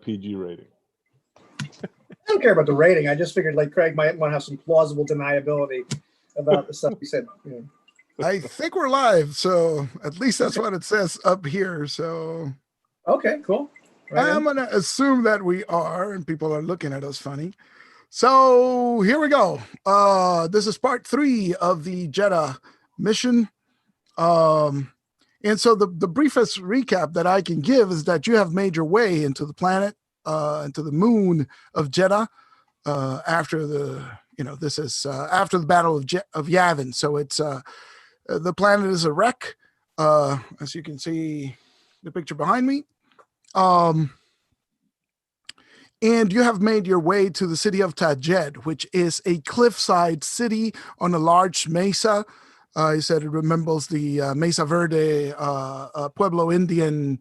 PG rating. I don't care about the rating. I just figured like Craig might want to have some plausible deniability about the stuff he said. You know. I think we're live, so at least that's what it says up here. So okay, cool. Right I'm going to assume that we are, and people are looking at us funny. So here we go. This is part 3 of the Jedha mission. And so the briefest recap that I can give is that you have made your way into the planet, into the moon of Jedha, after the, this is after the Battle of Yavin. So it's the planet is a wreck, as you can see the picture behind me. And you have made your way to the city of Tajed, which is a cliffside city on a large mesa. He said it resembles the Mesa Verde Pueblo Indian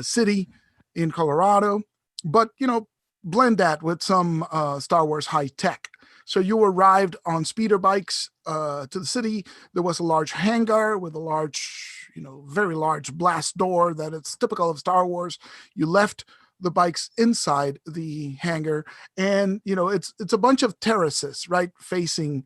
city in Colorado, but, blend that with some Star Wars high tech. So you arrived on speeder bikes to the city. There was a large hangar with a large, very large blast door that it's typical of Star Wars. You left the bikes inside the hangar, and, it's a bunch of terraces, right, facing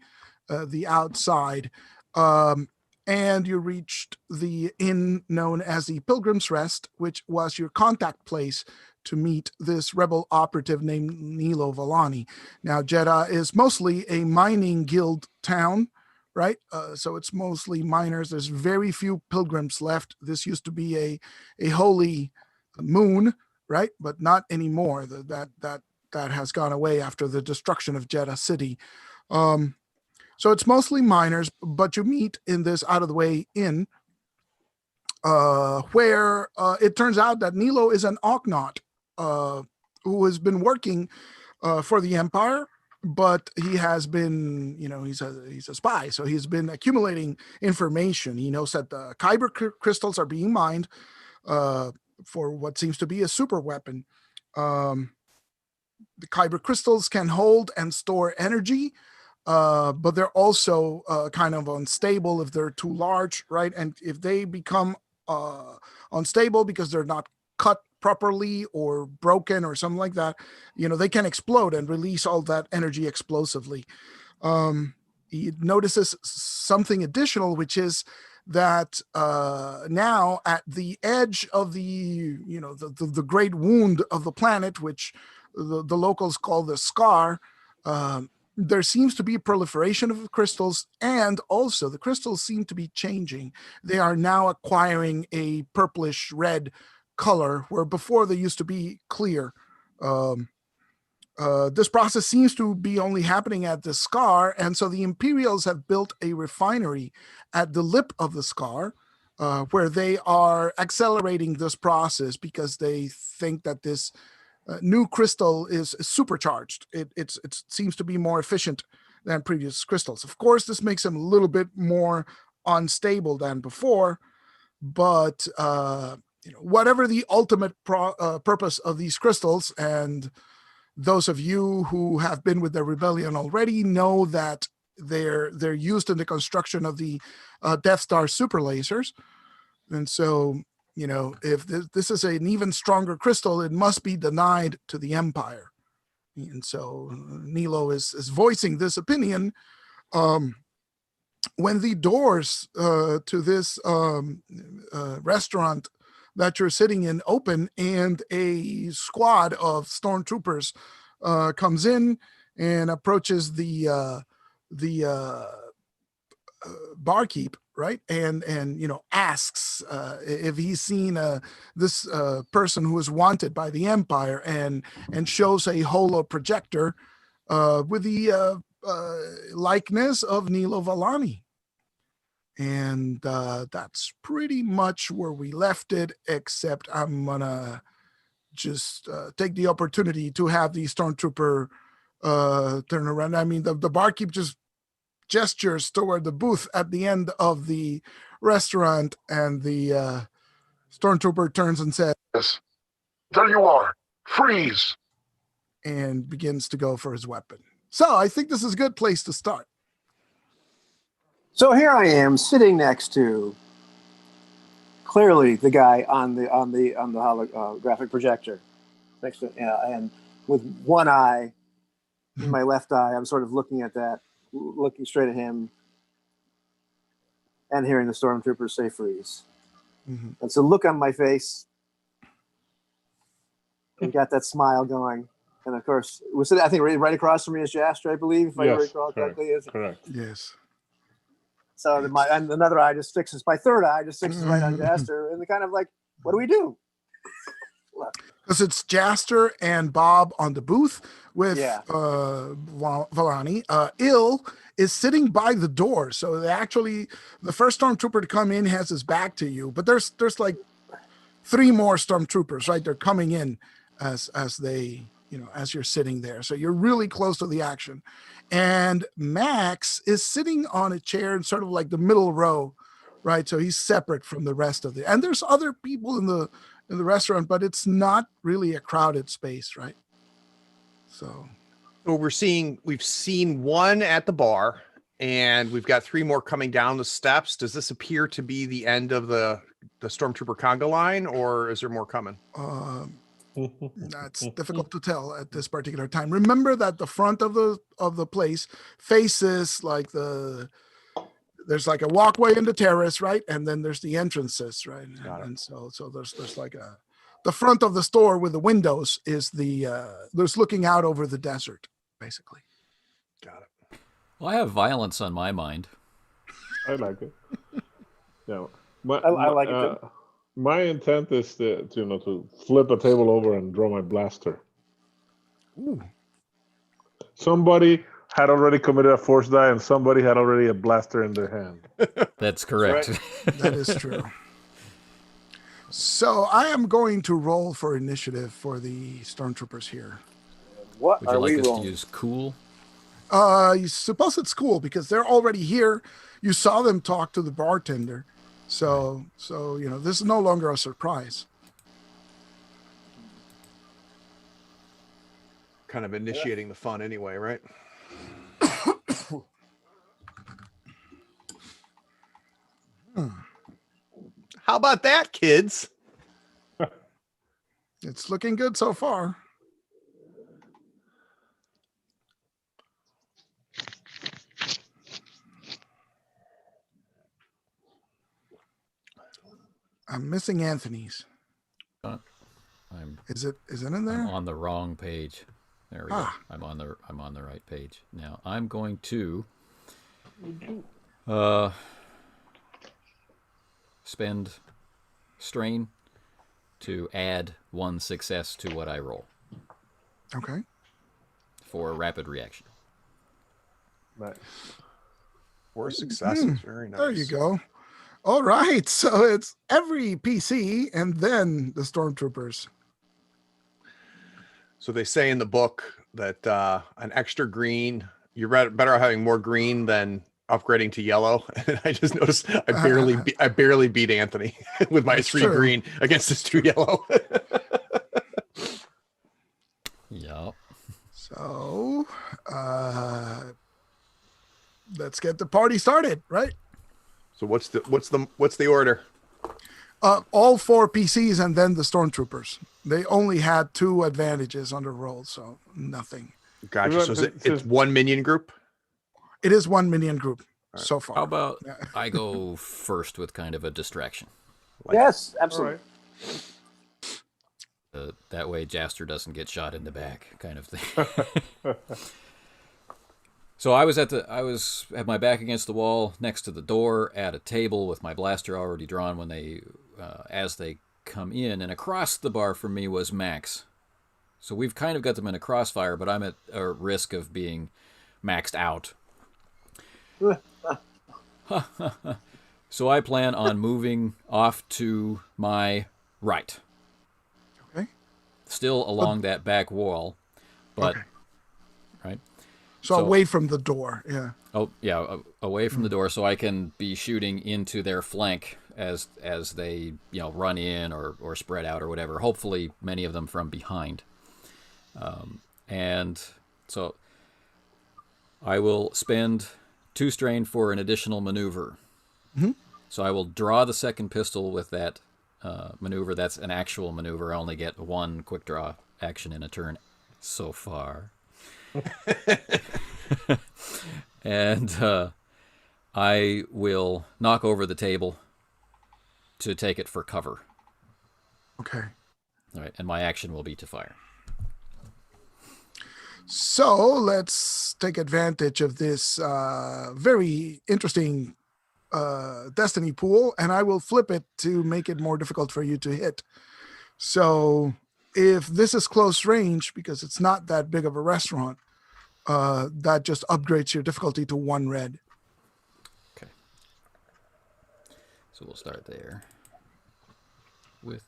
the outside. And you reached the inn known as the Pilgrim's Rest, which was your contact place to meet this rebel operative named Nilo Valani. Now, Jedha is mostly a mining guild town, right? So it's mostly miners. There's very few pilgrims left. This used to be a holy moon, right? But not anymore. That has gone away after the destruction of Jedha City. So it's mostly miners, but you meet in this out-of-the-way inn where it turns out that Nilo is an Ocknot who has been working for the Empire, but he has been, he's a spy, so he's been accumulating information. He knows that the kyber crystals are being mined for what seems to be a super weapon. The kyber crystals can hold and store energy, but they're also kind of unstable if they're too large, right? And if they become unstable because they're not cut properly or broken or something like that, they can explode and release all that energy explosively. He notices something additional, which is that now at the edge of the great wound of the planet, which the locals call the scar, there seems to be a proliferation of crystals, and also the crystals seem to be changing. They are now acquiring a purplish red color, where before they used to be clear. This process seems to be only happening at the scar, and so the Imperials have built a refinery at the lip of the scar, where they are accelerating this process because they think that this new crystal is supercharged. It seems to be more efficient than previous crystals. Of course, this makes them a little bit more unstable than before, but whatever the ultimate purpose of these crystals, and those of you who have been with the rebellion already know that they're used in the construction of the Death Star super lasers. And so, if this is an even stronger crystal, it must be denied to the Empire. And so Nilo is voicing this opinion when the doors to this restaurant that you're sitting in open, and a squad of stormtroopers comes in and approaches the barkeep, right? And asks if he's seen this person who is wanted by the Empire, and shows a holo projector with the likeness of Nilo Valani. And that's pretty much where we left it, except I'm gonna just take the opportunity to have the stormtrooper turn around. I mean, the barkeep just gestures toward the booth at the end of the restaurant, and the stormtrooper turns and says, "Yes, there you are. Freeze!" and begins to go for his weapon. So I think this is a good place to start. So here I am sitting next to clearly the guy on the holographic projector, next to and with one eye, in my left eye, I'm sort of looking at that, looking straight at him, and hearing the stormtroopers say freeze. Mm-hmm. And so look on my face, and got that smile going. And of course, was it, I think right across from me is Jastra, I believe, if I recall correctly. Correct. Yes. So and another eye just fixes, my third eye just fixes right on Jastra, and they're kind of like, what do we do? Because it's Jaster and Bob on the booth with Yeah. Valani. Il is sitting by the door. So the first stormtrooper to come in has his back to you, but there's like 3 more stormtroopers, right? They're coming in as they, as you're sitting there. So you're really close to the action. And Max is sitting on a chair in sort of like the middle row, right? So he's separate from the rest of and there's other people in the restaurant, but it's not really a crowded space, right? So we've seen one at the bar, and we've got 3 more coming down the steps. Does this appear to be the end of the Stormtrooper conga line, or is there more coming? That's difficult to tell at this particular time. Remember that the front of the place faces like there's like a walkway in the terrace, right? And then there's the entrances, right? And so there's like the front of the store with the windows is there's looking out over the desert, basically. Got it. Well, I have violence on my mind. I like it. Yeah, I like it too. My intent is to flip a table over and draw my blaster. Ooh. Somebody had already committed a force die, and somebody had already a blaster in their hand. That's correct. Right. That is true. So I am going to roll for initiative for the stormtroopers here. What Would are you like we us rolling? to use cool? You suppose it's cool because they're already here. You saw them talk to the bartender. So this is no longer a surprise. Kind of initiating the fun anyway, right? How about that, kids? It's looking good so far. I'm missing Anthony's. Is it in there? I'm on the wrong page. There we go. I'm on the right page. Now I'm going to spend strain to add 1 success to what I roll Okay. for rapid reaction. Nice. 4 successes. Very nice. There you go. All right. So it's every PC and then the stormtroopers. So they say in the book that an extra green, you're better having more green than upgrading to yellow. And I just noticed I barely beat Anthony with my That's 3 true. green against his 2 yellow. Yep. So let's get the party started, right? So what's the order? All 4 PCs and then the stormtroopers. They only had 2 advantages on the roll, so nothing. Gotcha. So it's 1 minion group? It is 1 minion group so far. How about I go first with kind of a distraction? Yes, absolutely. That way Jaster doesn't get shot in the back, kind of thing. So I was had my back against the wall next to the door at a table with my blaster already drawn when as they come in, and across the bar from me was Max. So we've kind of got them in a crossfire, but I'm at a risk of being maxed out. So I plan on moving off to my right. Okay. Still along that back wall, but Okay. right. So away from the door, yeah. Oh yeah, away from the door, so I can be shooting into their flank as they run in or spread out or whatever. Hopefully, many of them from behind. And so I will spend 2 strain for an additional maneuver. Mm-hmm. So I will draw the second pistol with that maneuver. That's an actual maneuver. I only get one quick draw action in a turn so far. And I will knock over the table to take it for cover. Okay. All right, and my action will be to fire. So let's take advantage of this very interesting destiny pool, and I will flip it to make it more difficult for you to hit. So if this is close range, because it's not that big of a restaurant, that just upgrades your difficulty to 1 red. Okay. So we'll start there with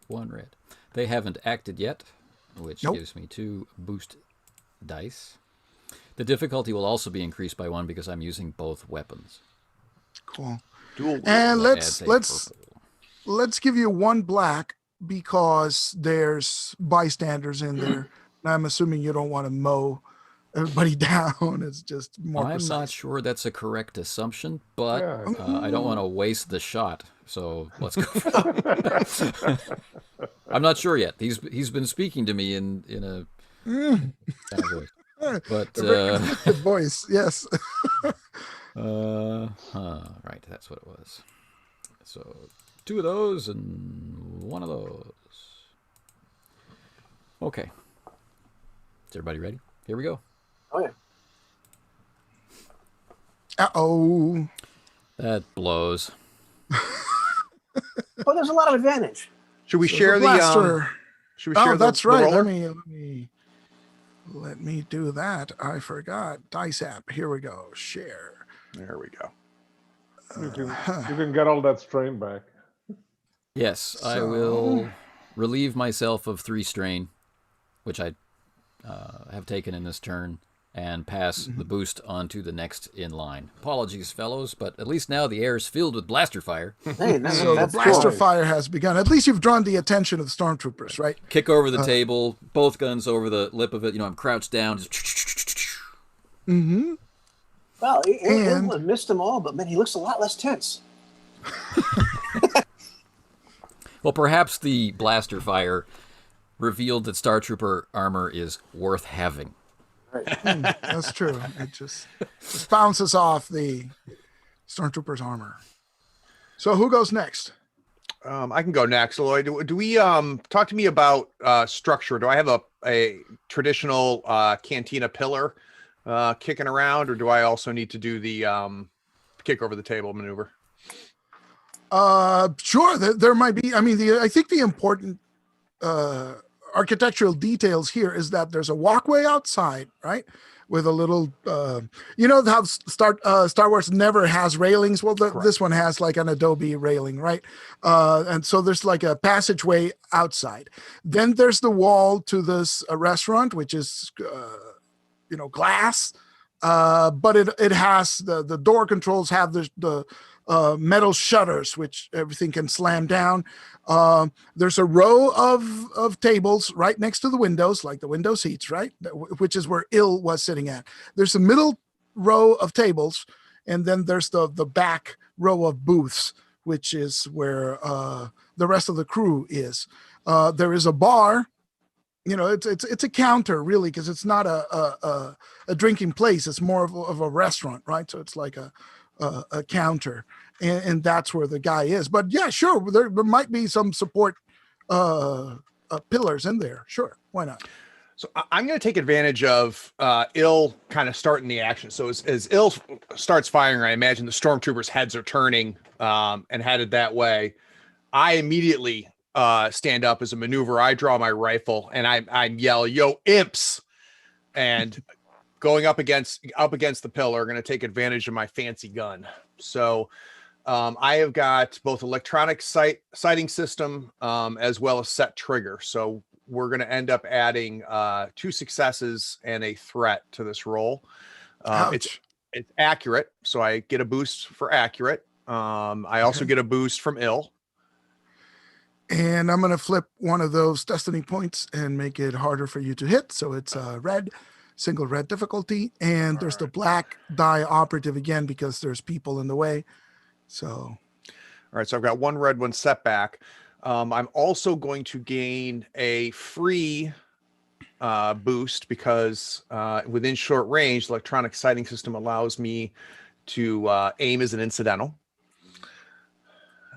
1 red. They haven't acted yet, which Nope. gives me 2 boost dice. The difficulty will also be increased by 1 because I'm using both weapons. Cool. Dual. And That let's adds a purple. let's give you 1 black because there's bystanders in there. And I'm assuming you don't want to mow everybody down. It's just more I'm precise. not sure that's a correct assumption, but Yeah. I don't want to waste the shot. So let's go for that. I'm not sure yet. He's been speaking to me in a kind of voice. But A very inflected voice, yes. right, that's what it was. So 2 of those and 1 of those. Okay. Is everybody ready? Here we go. Oh yeah. Uh-oh. That blows. Oh, there's a lot of advantage. Should we So share the blaster. should we share Oh, the, that's the right. roller? Let me do that. I forgot. Dice app. Here we go. Share. There we go. You can get all that strain back. Yes, I So- will relieve myself of 3 strain, which I have taken in this turn, and pass the boost on to the next in line. Apologies, fellows, but at least now the air is filled with blaster fire. Hey, that's, So the that's blaster cool. fire has begun. At least you've drawn the attention of the stormtroopers, right? Kick over the table, both guns over the lip of it. I'm crouched down. Just Mm-hmm. Well, And- England missed them all, but man, he looks a lot less tense. Well, perhaps the blaster fire revealed that Star Trooper armor is worth having. That's true. It just bounces off the stormtrooper's armor. So who goes next? I can go next. Lloyd, do we talk to me about structure? Do I have a traditional cantina pillar kicking around, or do I also need to do the kick over the table maneuver? Sure. There might be. I mean, I think the important architectural details here is that there's a walkway outside, right, with a little. You know how Star Wars never has railings. Well, this one has like an adobe railing, right? And so there's like a passageway outside. Then there's the wall to this restaurant, which is glass. But it has the door controls have the metal shutters, which everything can slam down. There's a row of tables right next to the windows, like the window seats, right? Which is where Il was sitting at. There's a middle row of tables, and then there's the back row of booths, which is where the rest of the crew is. There is a bar. It's a counter really, because it's not a drinking place. It's more of a restaurant, right? So it's like a counter, and that's where the guy is. But yeah, sure, there might be some support pillars in there. Sure, why not? So I'm going to take advantage of Il kind of starting the action. So as Il starts firing, I imagine the stormtroopers' heads are turning and headed that way. I immediately stand up as a maneuver. I draw my rifle and I yell, "Yo, imps!" And going up against the pillar, going to take advantage of my fancy gun. So I have got both electronic sighting system as well as set trigger. So we're going to end up adding 2 successes and a threat to this roll. It's accurate, so I get a boost for accurate. I also get a boost from Il. And I'm going to flip one of those destiny points and make it harder for you to hit. So it's red, single red difficulty. And there's the black die operative again, because there's people in the way. So. All right, so I've got 1 red, 1 setback. I'm also going to gain a free boost because within short range, the electronic sighting system allows me to aim as an incidental.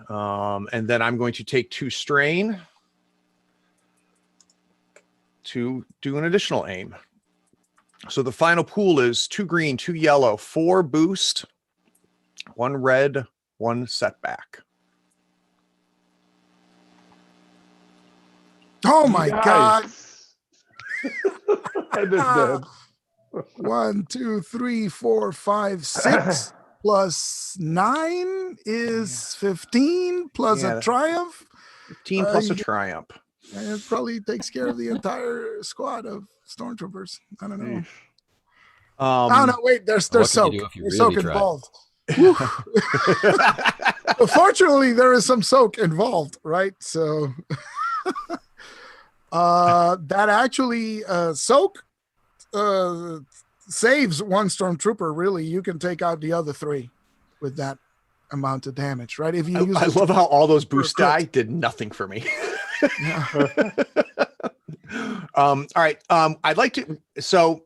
And then I'm going to take 2 strain to do an additional aim. So the final pool is 2 green, 2 yellow, 4 boost, 1 red, 1 setback. Oh my God. Yikes. I did that. 1, 2, 3, 4, 5, 6 plus 9 is 15 plus Yeah. a triumph. 15 plus a triumph. And it probably takes care of the entire squad of stormtroopers. I don't know. Yeesh. Oh no, wait, there's What can soak. you do if you There's really soak try? involved. Fortunately, there is some soak involved, right? So that actually soak saves 1 stormtrooper. Really, you can take out the other 3 with that amount of damage, right? If you use I it love how all those boost crit. die did nothing for me. Yeah. All right. I'd like to. So,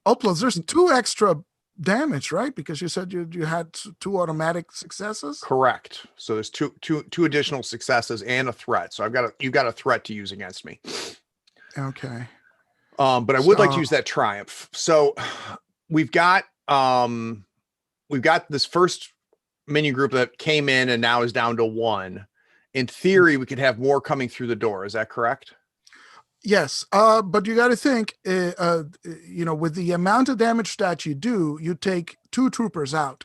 Oh, plus there's 2 extra damage, right? Because you said you had 2 automatic successes. correct. So there's two additional successes and a threat. So you've got a threat to use against me. Okay. But I would like to So- use that triumph. So we've got this first minion group that came in and now is down to 1. In theory, we could have more coming through the door. Is that correct? Yes, but you got to think, with the amount of damage that you do, you take 2 troopers out.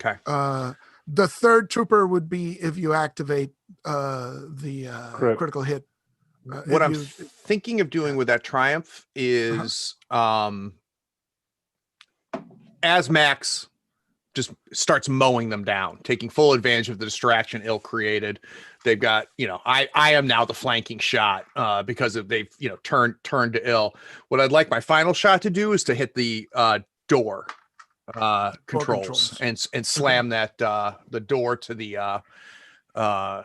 Okay. The 3rd trooper would be if you activate the Crit. critical hit. What I'm thinking of doing with that triumph is as Max just starts mowing them down, taking full advantage of the distraction ill created. They've got, I am now the flanking shot because of they've, turned to ill. What I'd like my final shot to do is to hit the door controls and slam that the door to the to our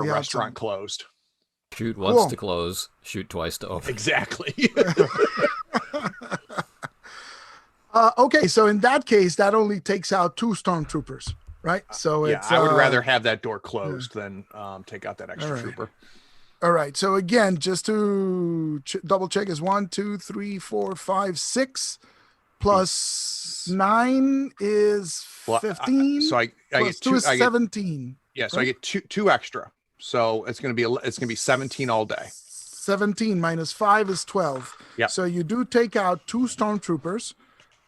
the restaurant outside. closed. Shoot once Cool. to close, shoot twice to open. Exactly. Okay, so in that case, that only takes out 2 stormtroopers, right? So Yeah, it's I would rather have that door closed than take out that extra All right. trooper. All right. So again, just to double check, is 1, 2, 3, 4, 5, 6 plus 9 is Well, 15. so I plus get 2 two. is 17. Yeah, so I right? get two extra. So it's gonna be 17 all day. 17 minus 5 is 12. Yep. So you do take out 2 stormtroopers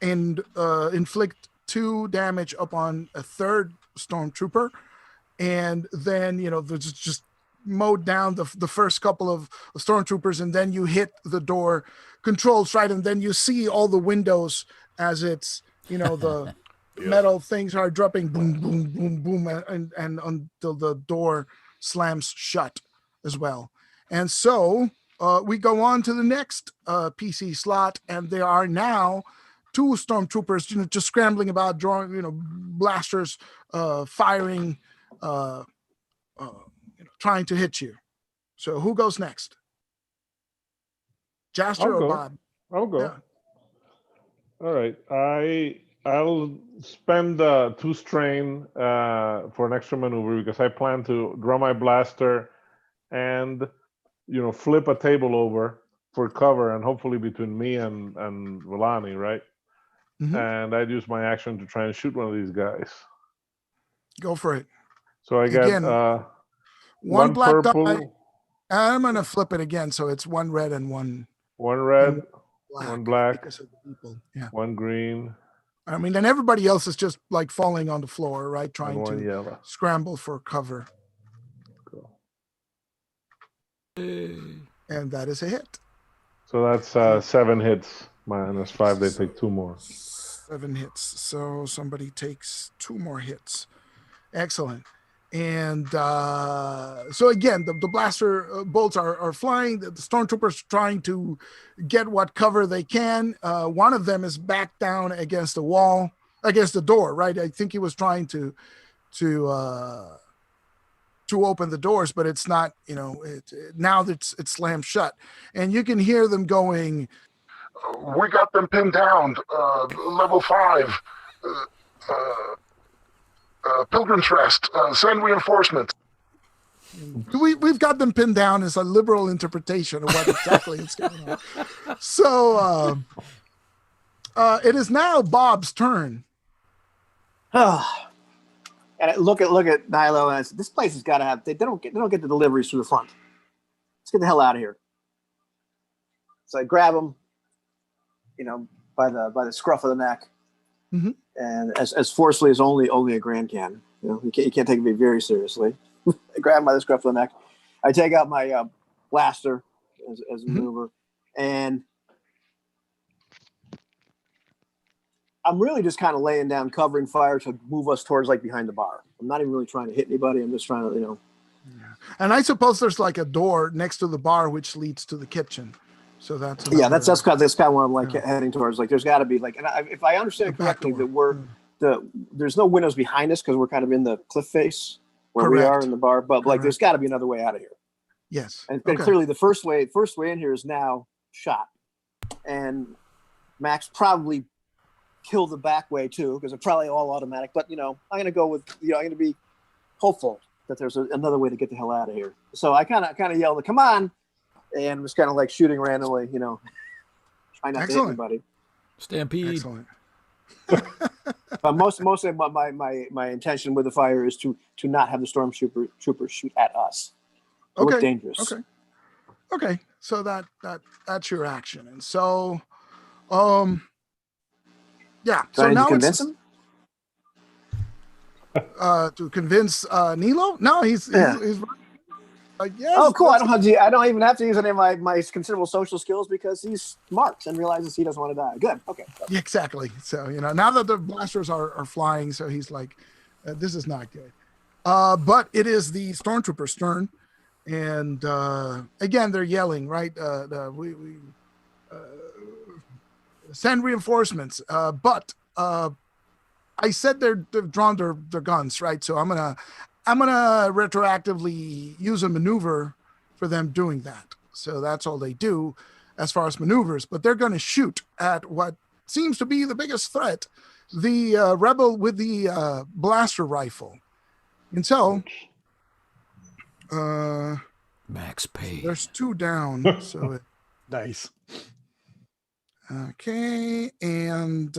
and inflict 2 damage upon a 3rd stormtrooper, and then just mowed down the first couple of stormtroopers, and then you hit the door controls, right? And then you see all the windows as it's the metal things are dropping, boom, boom, boom, boom, and until the door slams shut as well. And so we go on to the next PC slot, and there are now 2 stormtroopers, just scrambling about, drawing, blasters, firing, trying to hit you. So who goes next? Jaster I'll or go. Bob? I'll go. Yeah. All right. I'll spend 2 strain for an extra maneuver because I plan to draw my blaster and flip a table over for cover, and hopefully between me and Villani, right? Mhm. And I'd use my action to try and shoot one of these guys. Go for it. So I get Again, 1 One black purple, die. I'm gonna flip it again, so it's 1 red and 1 1 red, black. 1 black, Because of the people. Yeah. 1 green, I mean, and everybody else is just like falling on the floor, right? and Trying 1 to yellow. scramble for cover. Cool. And that is a hit. So that's 7 hits minus 5. They take 2 more. 7 hits. So somebody takes 2 more hits. Excellent. And so again, the blaster bolts are flying. The stormtroopers trying to get what cover they can. One of them is back down against the wall, against the door, right? I think he was trying to to open the doors, but it's not, now that it's slammed shut, and you can hear them going, We got them pinned down. Level 5. Pilgrim's Rest. Send reinforcements. we've got them pinned down as a liberal interpretation of what exactly is going on. So it is now Bob's turn. And I look at Nilo, and I said, "This place has got to have. They don't get the deliveries through the front. Let's get the hell out of here." So I grab him, by the scruff of the neck, Mhm. and as forcefully as only a grand can. You can't take me very seriously. I grab him by the scruff of the neck. I take out my blaster as a maneuver, and I'm really just kind of laying down, covering fire to move us towards behind the bar. I'm not even really trying to hit anybody. I'm just trying to, And I suppose there's like a door next to the bar which leads to the kitchen. So that's that's kind of what I'm Yeah. heading towards. There's got to be if I understand The back correctly, door. that there's no windows behind us because we're kind of in the cliff face where we are Correct. in the bar. But Correct. there's got to be another way out of here. Yes. And Okay. clearly, the first way in here is now shot, and Max probably killed the back way too because they're probably all automatic. But I'm going to go with I'm going to be hopeful that there's another way to get the hell out of here. So I kind of yelled, "Come on!" and was kind of shooting randomly. Try not to hit anybody. Stampede. Excellent. But mostly my intention with the fire is to not have the stormtroopers shoot at us. It looked dangerous. Okay. So that's your action. And so yeah. So I need now to convince him? To convince Nilo? No, he's like, yes. Oh, cool. I don't even have to use any of my considerable social skills because he's smart and realizes he doesn't want to die. Good. Okay. Yeah, exactly. So, now that the blasters are flying, so he's like, this is not good. But it is the stormtrooper's turn. And again, they're yelling, right? We send reinforcements. But I said they've drawn their guns, right? So I'm gonna retroactively use a maneuver for them doing that. So that's all they do as far as maneuvers. But they're going to shoot at what seems to be the biggest threat, the rebel with the blaster rifle. And so Max Payne. there's 2 down. So Nice. okay, and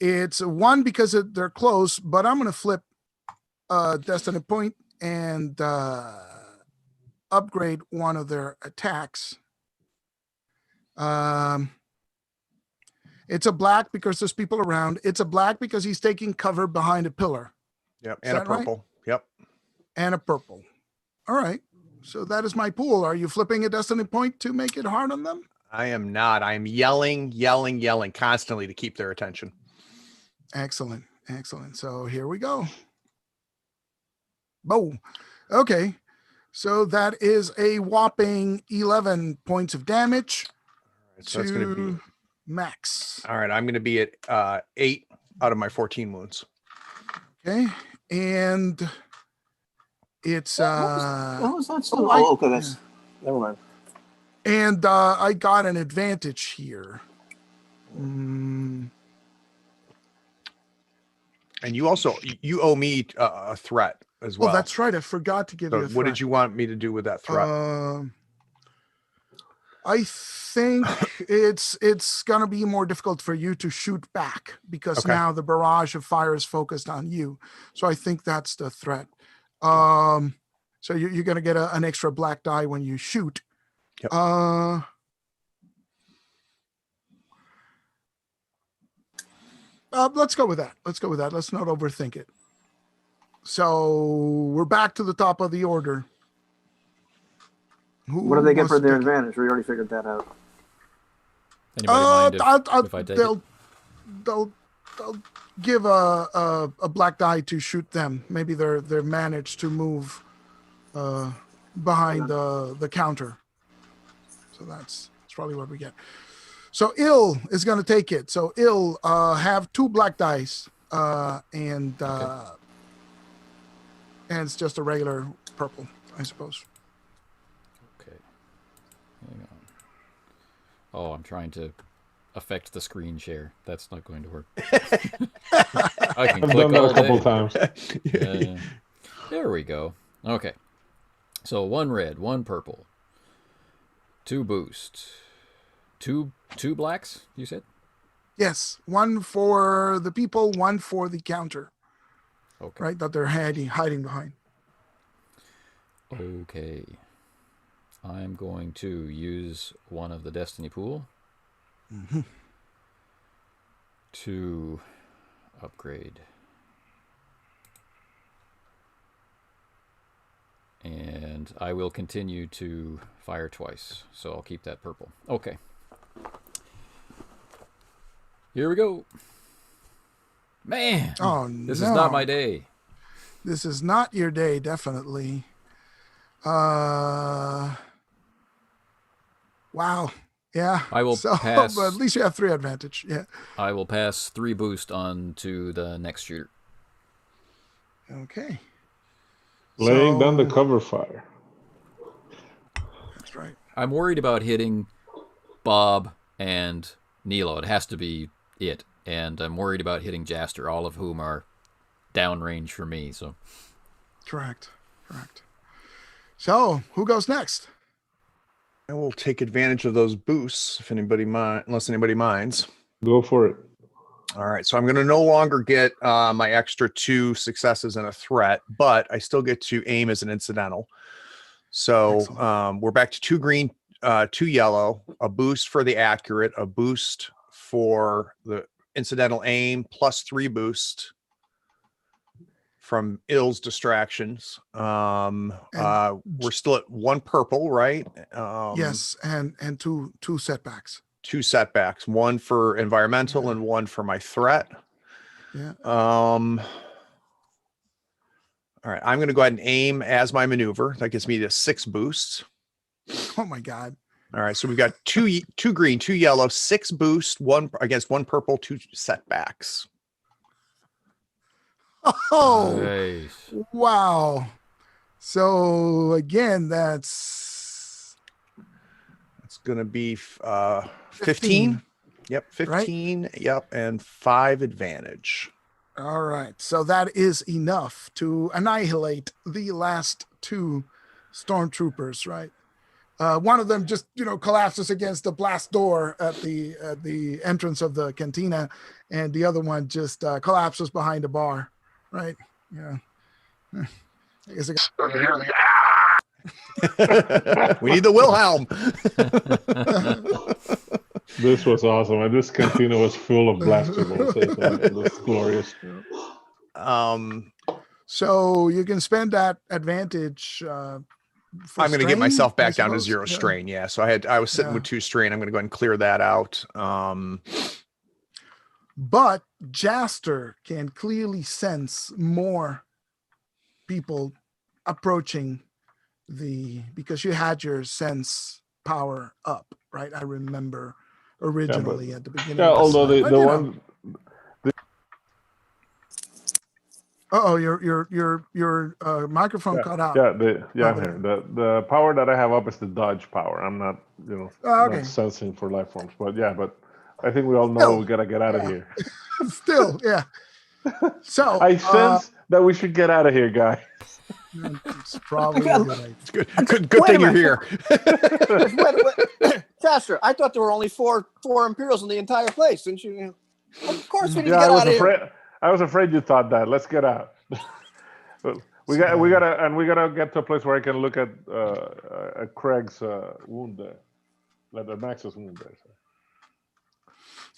it's 1 because they're close. But I'm going to flip Destiny point and upgrade one of their attacks. It's a black because there's people around. It's a black because he's taking cover behind a pillar. Yep. Is And a that right? purple. Yep. And a purple. All right. So that is my pool. Are you flipping a Destiny point to make it hard on them? I am not. I am yelling constantly to keep their attention. Excellent. So here we go. Boom. Okay. So that is a whopping 11 points of damage So it's going to be Max. all right. I'm going to be at 8 out of my 14 wounds. Okay. And it's What was that? Okay, that's never mind. and I got an advantage here. And you also you owe me a threat as well. Oh, that's right. I forgot to give So you a what threat. did you want me to do with that threat? I think it's gonna be more difficult for you to shoot back because Okay. now the barrage of fire is focused on you. So I think that's the threat. So you're gonna get an extra black die when you shoot. Yep. Let's go with that. Let's not overthink it. So we're back to the top of the order. What do they get wants for to their pick it? advantage? We already figured that out. Anybody mind if I take it? They'll give a black die to shoot them. Maybe they're managed to move behind the counter. So that's probably what we get. So Il is going to take it. So Il have 2 black dice and And it's just a regular purple, I suppose. Okay. Hang on. Oh, I'm trying to affect the screen share. That's not going to work. I can I've click done that all a couple day. times. There we go. Okay. So 1 red, 1 purple, 2 boost, two blacks, you said? Yes, 1 for the people, 1 for the counter, Okay. right? That they're hiding behind. Okay. I'm going to use one of the Destiny Pool to upgrade. And I will continue to fire twice, so I'll keep that purple. Okay. Here we go. Man, Oh, this no. is not my day. This is not your day, definitely. Wow. Yeah. I will so, pass. But at least you have 3 advantage. Yeah. I will pass 3 boost on to the next shooter. Okay. Laying down the So- cover fire. That's right. I'm worried about hitting Bob and Nilo. It has to be it. And I'm worried about hitting Jaster, all of whom are downrange for me. So Correct. So, who goes next? I will take advantage of those boosts unless anybody minds. Go for it. All right, so I'm going to no longer get my extra 2 successes and a threat, but I still get to aim as an incidental. So we're back to 2 green, 2 yellow, a boost for the accurate, a boost for the incidental aim, plus 3 boost from Ill's distractions. We're still at 1 purple, right? Yes, and 2 setbacks. 2 setbacks, 1 for environmental and 1 for my threat. Yeah. All right, I'm going to go ahead and aim as my maneuver. That gets me to 6 boosts. Oh my God. All right, so we've got 2 green, 2 yellow, 6 boosts, 1 against 1 purple, 2 setbacks. Oh, nice. wow. So again, that's Going to be 15. Yep, 15. Right? Yep, and 5 advantage. All right. So that is enough to annihilate the last 2 stormtroopers, right? One of them just, collapses against the blast door at the entrance of the cantina, and the other one just collapses behind a bar, right? Yeah. I guess You hear the we need the Wilhelm. This was awesome. And this cantina was full of blaster bolts. It was glorious. So you can spend that advantage. I'm going to get myself back down to 0 strain. Yeah. So I was sitting with 2 strain. I'm going to go ahead and clear that out. But Jaster can clearly sense more people approaching because you had your sense power up, right? I remember originally at the beginning. Yeah, although the one. Your microphone cut out. Yeah, I'm here. The power that I have up is the dodge power. I'm not, not sensing for life forms. But I think we all know we gotta get out of here. Still, yeah. So I sense that we should get out of here, guys. It's probably a good idea. It's good thing you're here. Wait. Faster. I thought there were only four Imperials in the entire place. Didn't you? Of course we need to get out of here. I was afraid you thought that. Let's get out. we gotta get to a place where I can look at Craig's wound there, at Max's wound there. So.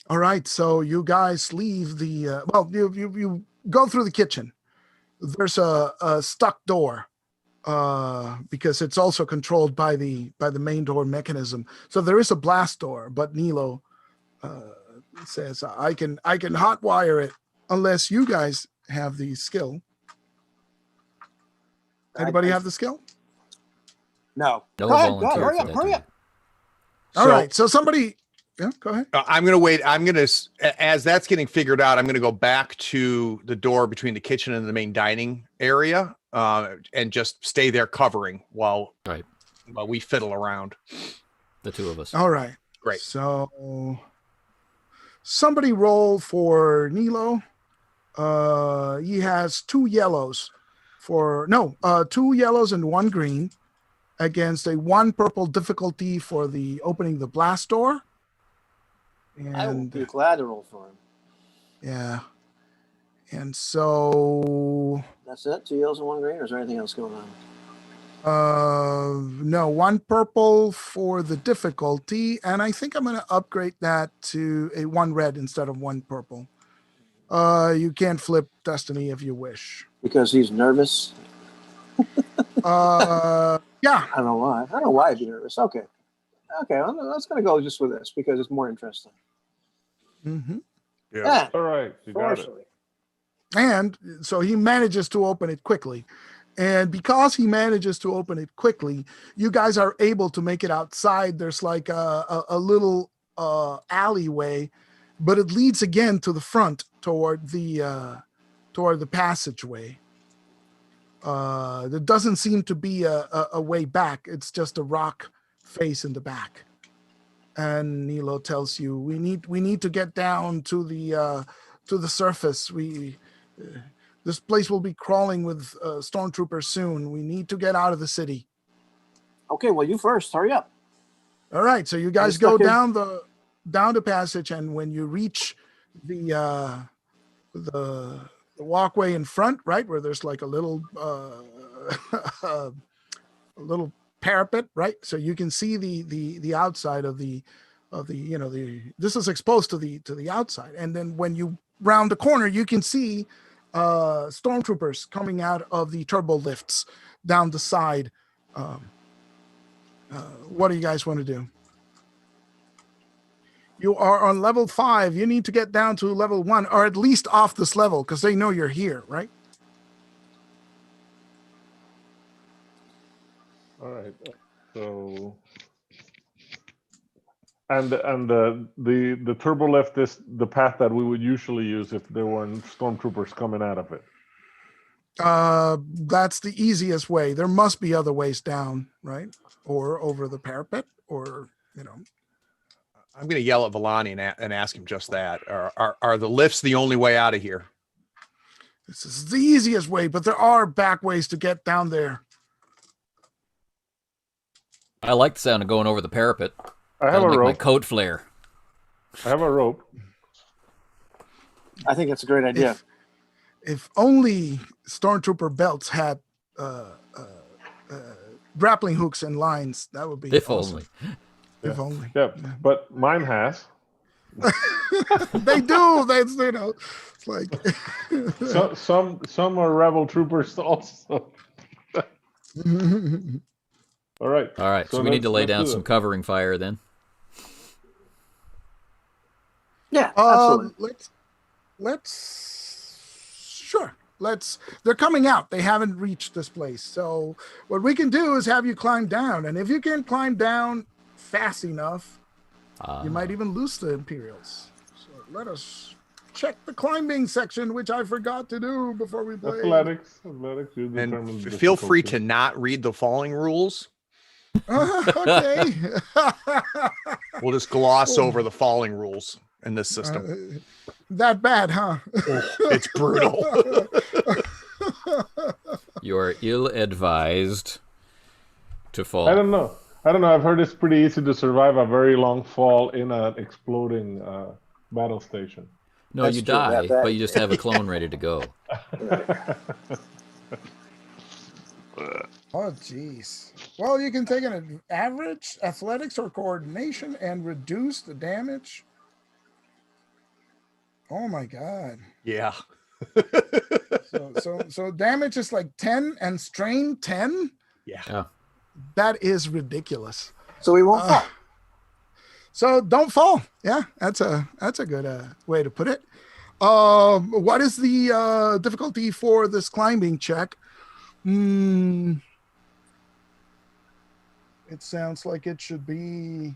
All right, so you guys leave the you go through the kitchen. There's a stuck door because it's also controlled by the main door mechanism. So there is a blast door, but Nilo says I can hotwire it unless you guys have the skill. Anybody have the skill? No. No Go ahead. volunteer Hurry up. All right, so somebody. Yeah, go ahead. I'm going to wait. As that's getting figured out, I'm going to go back to the door between the kitchen and the main dining area. and just stay there covering while Right. we fiddle around. The two of us. All right. Great. So somebody roll for Nilo. He has 2 yellows two yellows and 1 green against a 1 purple difficulty for the opening the blast door. I will And be glad to roll for him. yeah. And so That's it? 2 yellows and 1 green, or is there anything else going on? no, 1 purple for the difficulty, and I think I'm going to upgrade that to a 1 red instead of 1 purple. You can flip destiny if you wish. Because he's nervous? Yeah. I don't know why. I don't know why I'd be nervous. Okay. Okay, I'm going to go just with this because it's more interesting. Mm-hmm. Yeah. All right, you got it. Fortunately. And so he manages to open it quickly. And because he manages to open it quickly, you guys are able to make it outside. There's like a little alleyway, but it leads again to the front toward the passageway. There doesn't seem to be a way back. It's just a rock face in the back. And Nilo tells you, we need to get down to the surface. This place will be crawling with stormtroopers soon. We need to get out of the city. Okay, well, you first. Hurry up. All right, so you guys go down the passage, and when you reach the walkway in front, right, where there's like a little a little parapet, right, so you can see the outside of the this is exposed to the outside, and then when you round the corner, you can see stormtroopers coming out of the turbo lifts down the side. What do you guys want to do? You are on level 5. You need to get down to level 1, or at least off this level, because they know you're here, right? All right. So, and the turbo lift is the path that we would usually use if there weren't stormtroopers coming out of it. That's the easiest way. There must be other ways down, right? Or over the parapet, or I'm going to yell at Villani and ask him just that. Are the lifts the only way out of here? This is the easiest way, but there are back ways to get down there. I like the sound of going over the parapet. I have That'll a make my rope. coat flare. I have a rope. I think that's a great idea. If only stormtrooper belts had grappling hooks and lines, that would be If awesome. only. If only. Yeah, but mine has. They do. That's it's like Some are rebel troopers also. All right. All right, so we need to lay let's down do some it. covering fire then. Yeah, absolutely. They're coming out. They haven't reached this place. So what we can do is have you climb down. And if you can climb down fast enough, you might even lose the Imperials. So let us check the climbing section, which I forgot to do before we played. Athletics. You determine And the feel free to difficulty. not read the falling rules. Okay. We'll just gloss over the falling rules in this system. That bad, huh? It's brutal. You are ill-advised to fall. I don't know. I've heard it's pretty easy to survive a very long fall in an exploding battle station. No, That's you true, die, that- but you just have a clone ready to go. Oh, jeez. Well, you can take an average athletics or coordination and reduce the damage. Oh my God. Yeah. So damage is like 10 and strain 10. Yeah. Yeah. That is ridiculous. So we won't fall. So don't fall. Yeah, that's a good way to put it. What is the difficulty for this climbing check? It sounds like it should be,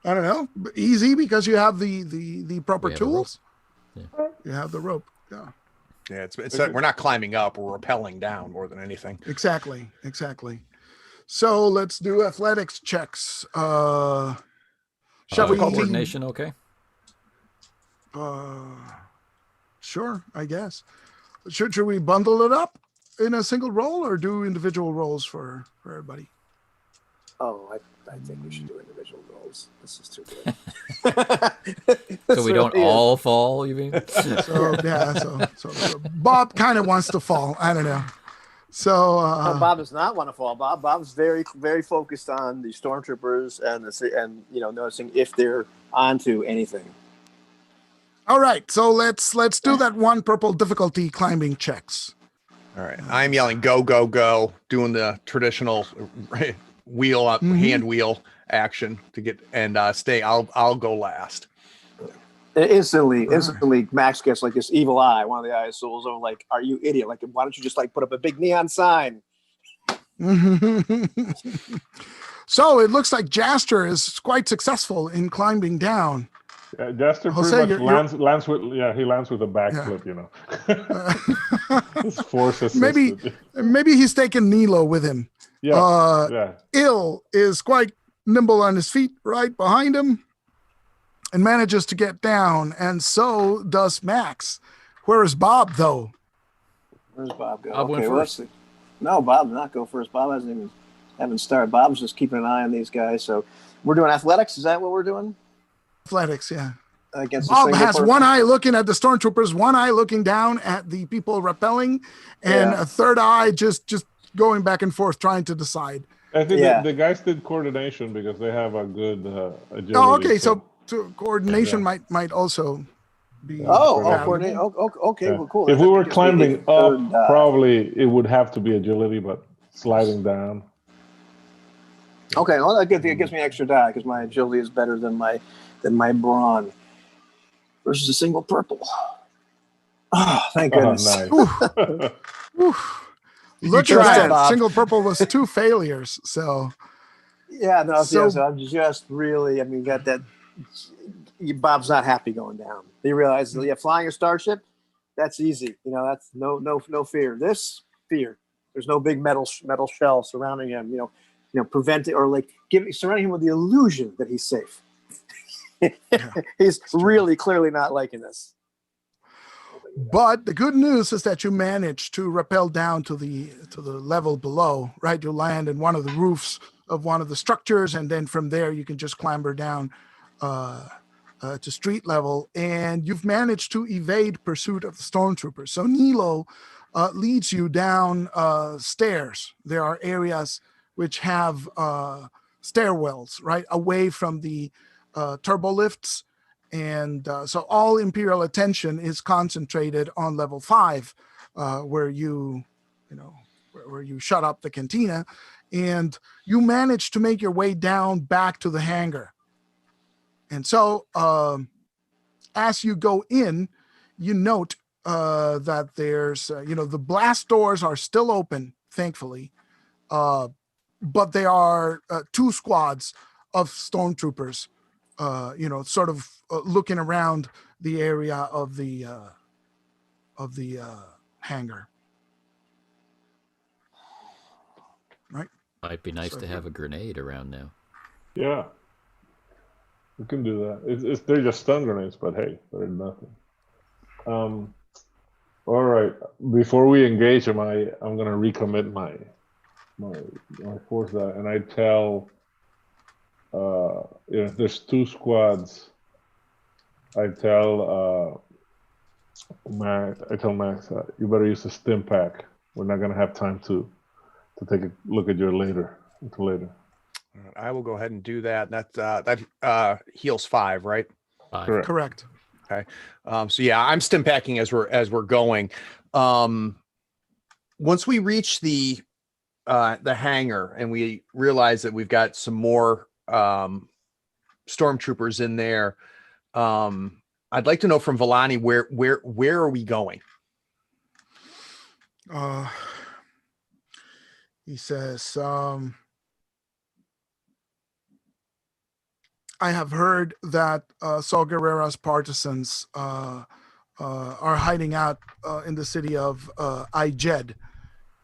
I don't know, easy because you have the proper We have a rope. tools. Yeah. You have the rope. Yeah. Yeah, we're not climbing up, we're rappelling down more than anything. Exactly. So let's do athletics checks. Shall we? Coordination, okay? Sure, I guess. Should we bundle it up in a single roll or do individual rolls for everybody? Oh, I think we should do individual roles. This is too good. So we don't all fall, you mean? So yeah, so Bob kind of wants to fall. I don't know. So Bob does not want to fall. Bob's very, very focused on the stormtroopers and noticing if they're onto anything. all right, so let's do that one purple difficulty climbing checks. All right. I'm yelling go, go, go, doing the traditional wheel up, hand wheel action to get and stay. I'll go last. Instantly, Max gets like this evil eye. One of the eyes souls over, like, "Are you idiot? Like, why don't you just like put up a big neon sign?" So it looks like Jaster is quite successful in climbing down. Yeah, Jester Jose, pretty much lands with he lands with a backflip, It's force assisted. Maybe he's taking Nilo with him. Yeah. Ill is quite nimble on his feet right behind him and manages to get down, and so does Max. Where is Bob, though? Where's Bob go? Bob went first. No, Bob did not go first. Bob haven't started. Bob's just keeping an eye on these guys. So we're doing athletics. Is that what we're doing? Athletics, yeah. Against Bob has one eye looking at the stormtroopers, one eye looking down at the people rappelling, and a third eye just going back and forth trying to decide. I think the guys did coordination because they have a good agility. Oh, okay. So coordination might also be. Coordination. Okay, Yeah. well, cool. If we were climbing up, probably it would have to be agility, but sliding down. Okay, well, that gives me extra die because my agility is better than my brawn. Versus a single purple. Oh, thank goodness. Nice. Look at that. Bob. Single purple was 2 failures. So. Yeah, no, so I'm just really, got that. Bob's not happy going down. He realizes, flying a starship, that's easy. That's no fear. This fear, there's no big metal shell surrounding him. Preventing or surrounding him with the illusion that he's safe. He's really clearly not liking this. But the good news is that you managed to rappel down to the level below, right? You land in one of the roofs of one of the structures, and then from there you can just clamber down to street level, and you've managed to evade pursuit of the stormtroopers. So Nilo leads you down stairs. There are areas which have stairwells, right, away from the turbo lifts, and so all Imperial attention is concentrated on level 5, where you shut up the cantina, and you manage to make your way down back to the hangar. And so as you go in, you note that there's the blast doors are still open, thankfully, but they are 2 squads of stormtroopers sort of looking around the area of the hangar. Right? Might be nice to have a grenade around now. Yeah. We can do that. They're just stun grenades, but hey, they're nothing. All right. Before we engage them, I'm gonna recommit my force die, and I tell there's 2 squads. I tell Max, you better use the stim pack. We're not gonna have time to take a look at you until later. I will go ahead and do that. That heals 5, right? 5. Correct. Okay. So yeah, I'm stim packing as we're going. Once we reach the hangar and we realize that we've got some more stormtroopers in there, I'd like to know from Villani where are we going? He says, I have heard that Saw Gerrera's partisans are hiding out in the city of Jed,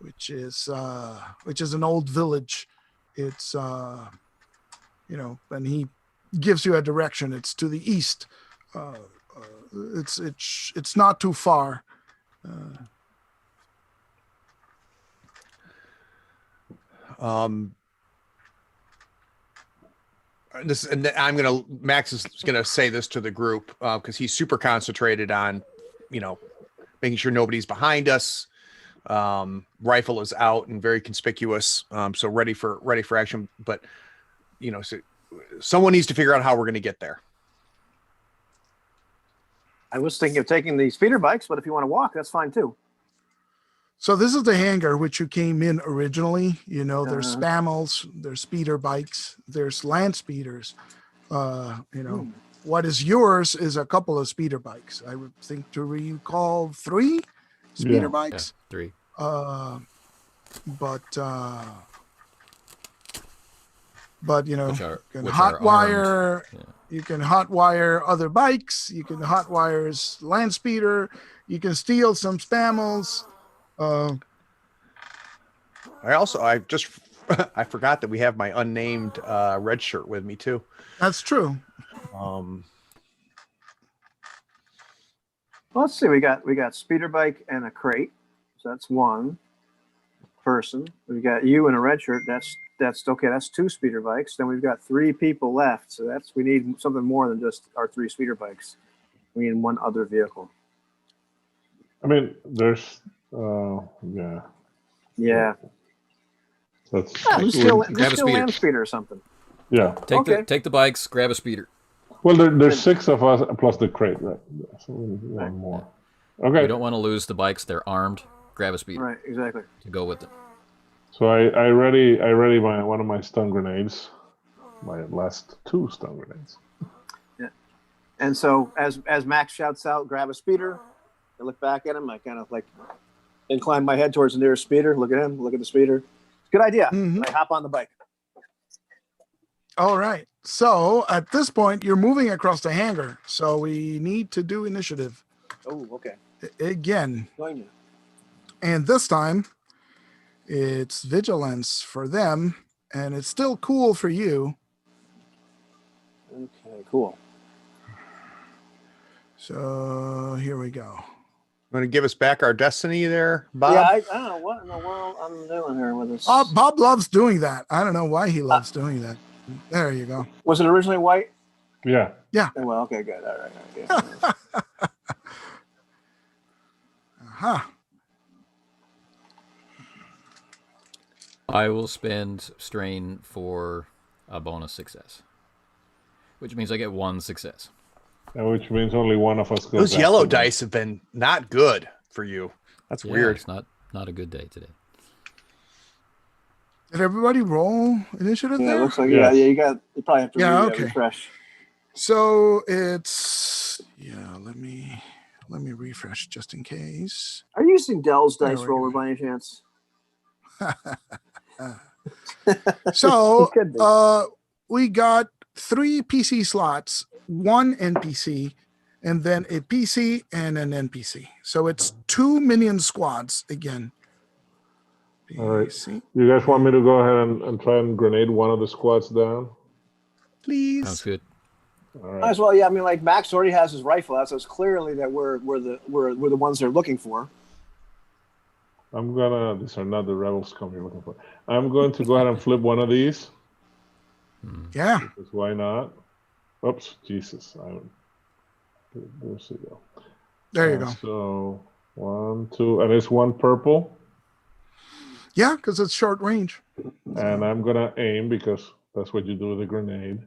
which is an old village. It's and he gives you a direction. It's to the east. It's not too far. Max is gonna say this to the group because he's super concentrated on, making sure nobody's behind us. Rifle is out and very conspicuous, so ready for action. But so someone needs to figure out how we're gonna get there. I was thinking of taking the speeder bikes, but if you want to walk, that's fine too. So this is the hangar which you came in originally. There's spammels, there's speeder bikes, there's land speeders. What is yours is a couple of speeder bikes. I would think to recall 3 speeder bikes. Yeah, 3. But you Which can are hot wire. armed. Yeah. You can hot wire other bikes. You can hot wire land speeder. You can steal some spammels. I forgot that we have my unnamed red shirt with me too. That's true. Well, let's see. We got speeder bike and a crate. So that's one person. We've got you in a red shirt. That's okay. That's 2 speeder bikes. Then we've got 3 people left. So we need something more than just our 3 speeder bikes. We need 1 other vehicle. I mean, there's yeah. Yeah. That's Just grab a steal speeder. land speeder or something. yeah. Take the bikes, grab a speeder. Well, there's 6 of us plus the crate, right? So we need 1 more. Okay. You don't want to lose the bikes. They're armed. Grab a speeder Right. Exactly. to go with them. So I ready one of my stun grenades. My last 2 stun grenades. Yeah. And so as Max shouts out, grab a speeder. I look back at him. I kind of incline my head towards the nearest speeder. Look at him. Look at the speeder. Good idea. Mhm. I hop on the bike. All right. So at this point, you're moving across the hangar. So we need to do initiative Oh, okay. again. Join you. And this time, it's vigilance for them. And it's still cool for you. Okay, cool. So here we go. Want to give us back our destiny there, Bob? Yeah, I don't know what in the world I'm doing here with this. Bob loves doing that. I don't know why he loves doing that. There you go. Was it originally white? Yeah. Oh, well, okay, good. All right. Yeah. Uh-huh. I will spend strain for a bonus success, which means I get 1 success. Which means only one of us goes. Those yellow after them. dice have been not good for you. That's Yeah, weird. It's not a good day today. Did everybody roll initiative Yeah, it there? looks like Yes. you probably have to Okay. refresh. So it's let me refresh just in case. Are you using Dell's There dice we roller go. by any chance? So It could be. we got 3 PC slots, 1 NPC, and then a PC and an NPC. So it's 2 minion squads again. All right. PC, You guys want me to go ahead and try and grenade one of the squads down? please. Sounds good. All Might right. as well, yeah. I mean, Max already has his rifle out, so it's clearly that we're the ones they're looking for. These are not the rebels come you're looking for. I'm going to go ahead and flip one of these. Yeah. Because why not? Oops, Jesus. There's you go. There you go. So 1, 2, and it's 1 purple. Yeah, because it's short range. And I'm gonna aim because that's what you do with a grenade.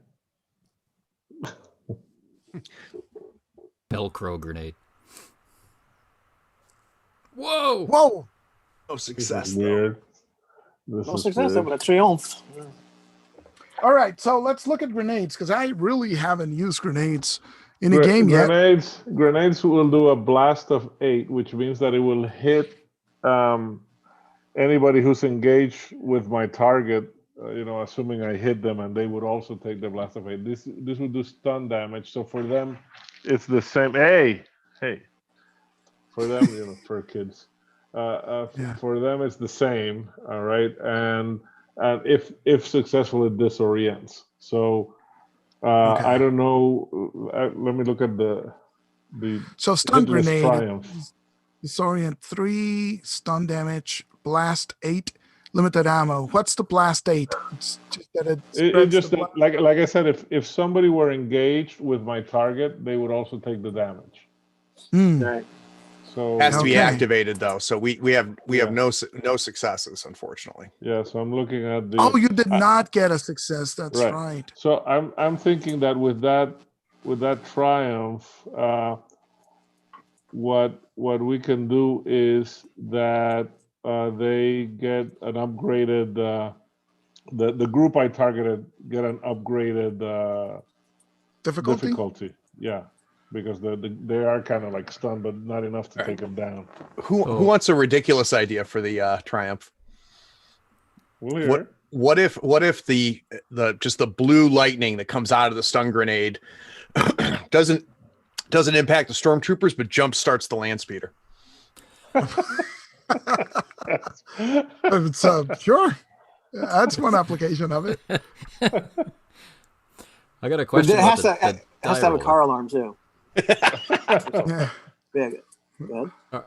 Velcro grenade. Whoa! Whoa. No This success. is though. weird. This No is success, weird. but a triomphe. All right. So let's look at grenades because I really haven't used grenades in a game yet. Grenades will do a blast of 8, which means that it will hit anybody who's engaged with my target. Assuming I hit them, and they would also take the blast of 8. This would do stun damage. So for them, it's the same. Hey, For them, for kids, Yeah. for them it's the same. All right, and if successful, it disorients. So Okay. I don't know. Let me look at the So stun hitless grenade, triumph. disorient 3, stun damage, blast 8, limited ammo. What's the blast 8? It's just that it It spreads just the that, blast. like I said, if somebody were engaged with my target, they would also take the damage. Hmm. Right. So Has to be Okay. activated though, so we have Yeah. no successes, unfortunately. yeah, so I'm looking at the. Oh, you did I- not get a success. That's right. right. So I'm thinking that with that triumph, what we can do is that they get an upgraded. The group I targeted get an upgraded Difficulty? difficulty. Yeah, because they are kind of like stunned, but not enough to Right. take them down. Who So- wants a ridiculous idea for the triumph? We'll hear it. What if the just the blue lightning that comes out of the stun grenade doesn't impact the stormtroopers, but jump starts the land speeder? It's, sure. That's one application of it. I got a But question it about has the, to, the has die to have a roller. car alarm too. Yeah. Yeah. Go ahead.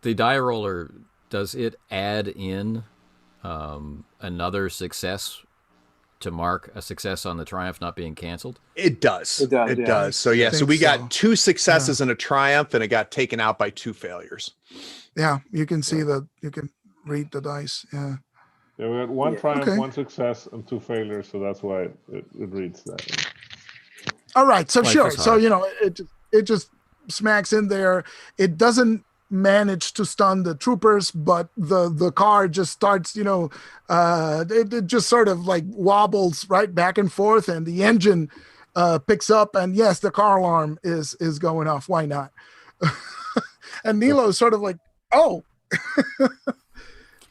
The die roller, does it add in another success to mark a success on the triumph not being canceled? It does. It does, It yeah. does. So I so think we so. got 2 successes and a triumph, and it got taken out by 2 failures. Yeah, you can see that. You can read the dice. Yeah. Yeah, we got one Yeah. triumph, Okay. one success, and 2 failures, so that's why it reads that. All right. So Life sure. is So hard. it just smacks in there. It doesn't manage to stun the troopers, but the car just starts. It just sort of like wobbles right back and forth, and the engine picks up, and yes, the car alarm is going off. Why not? And Nilo's sort of like, oh,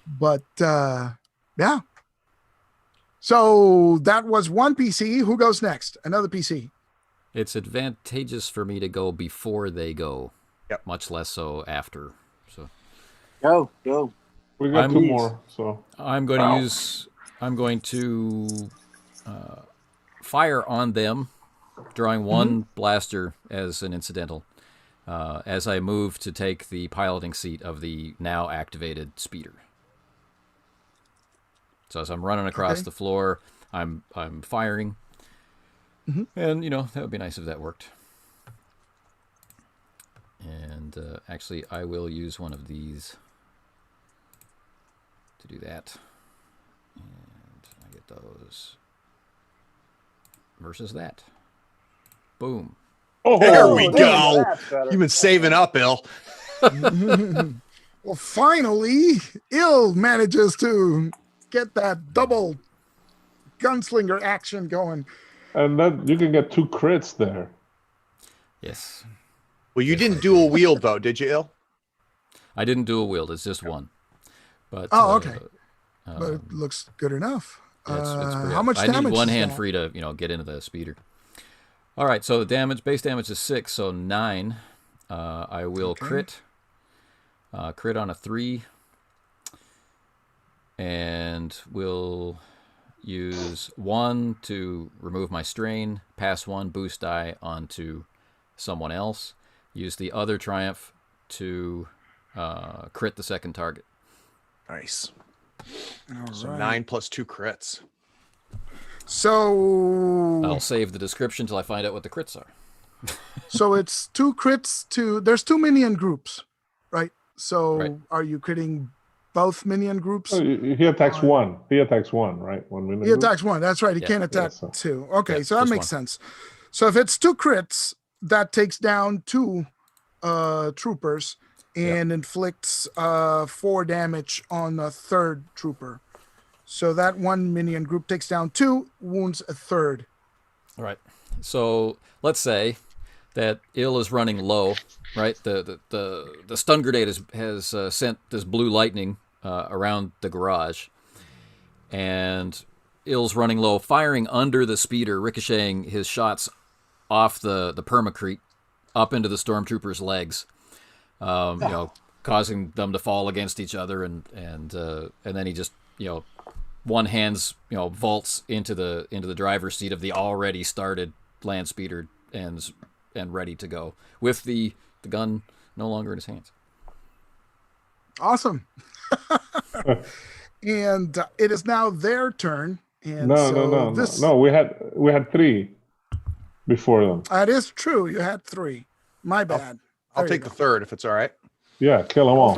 but yeah. So that was one PC. Who goes next? Another PC. It's advantageous for me to go before they go. Yep. Much less so after. So Go. We got I'm- 2 more, so I'm going to use. I'm going to fire on them, drawing one blaster as an incidental, as I move to take the piloting seat of the now activated speeder. So as I'm running across Okay. the floor, I'm firing, and that would be nice if that worked. And actually, I will use one of these to do that. And I get those versus that. Boom. There we there go. That's better. You've been saving up, Bill. Well, finally, Il manages to get that double gunslinger action going. and that you can get 2 crits there. Yes. Well, you didn't dual wield though, did you, Il? I didn't do a wield. It's just one. But Oh, okay. But it looks good enough. It's pretty How much I damage? need one is hand that? free to get into the speeder. All right, so the base damage is 6, so 9. I will Okay. crit on a 3, and will use 1 to remove my strain, pass 1 boost die onto someone else, use the other triumph to crit the second target. Nice. All So right. 9 plus 2 crits. So I'll save the description till I find out what the crits are. so it's 2 crits to. There's 2 minion groups, right? So Right. are you critting both minion groups? Oh, he attacks 1. He attacks 1, right? 1 minute. He attacks 1. That's right. He Yeah. can't attack so- 2. Okay, Yeah, so that just makes 1. sense. So if it's 2 crits, that takes down 2 troopers and inflicts 4 damage on a third trooper. So that 1 minion group takes down 2, wounds a third. All right. So let's say that Il is running low, right? The stun grenade has sent this blue lightning around the garage, and Il's running low, firing under the speeder, ricocheting his shots off the permacrete up into the stormtrooper's legs. causing them to fall against each other, and then he just one hands vaults into the driver's seat of the already started land speeder and ready to go with the gun no longer in his hands. Awesome. And it is now their turn. And no. We had 3 before them. That is true. You had 3. My bad. I'll take the third if it's all right. Yeah, kill them all.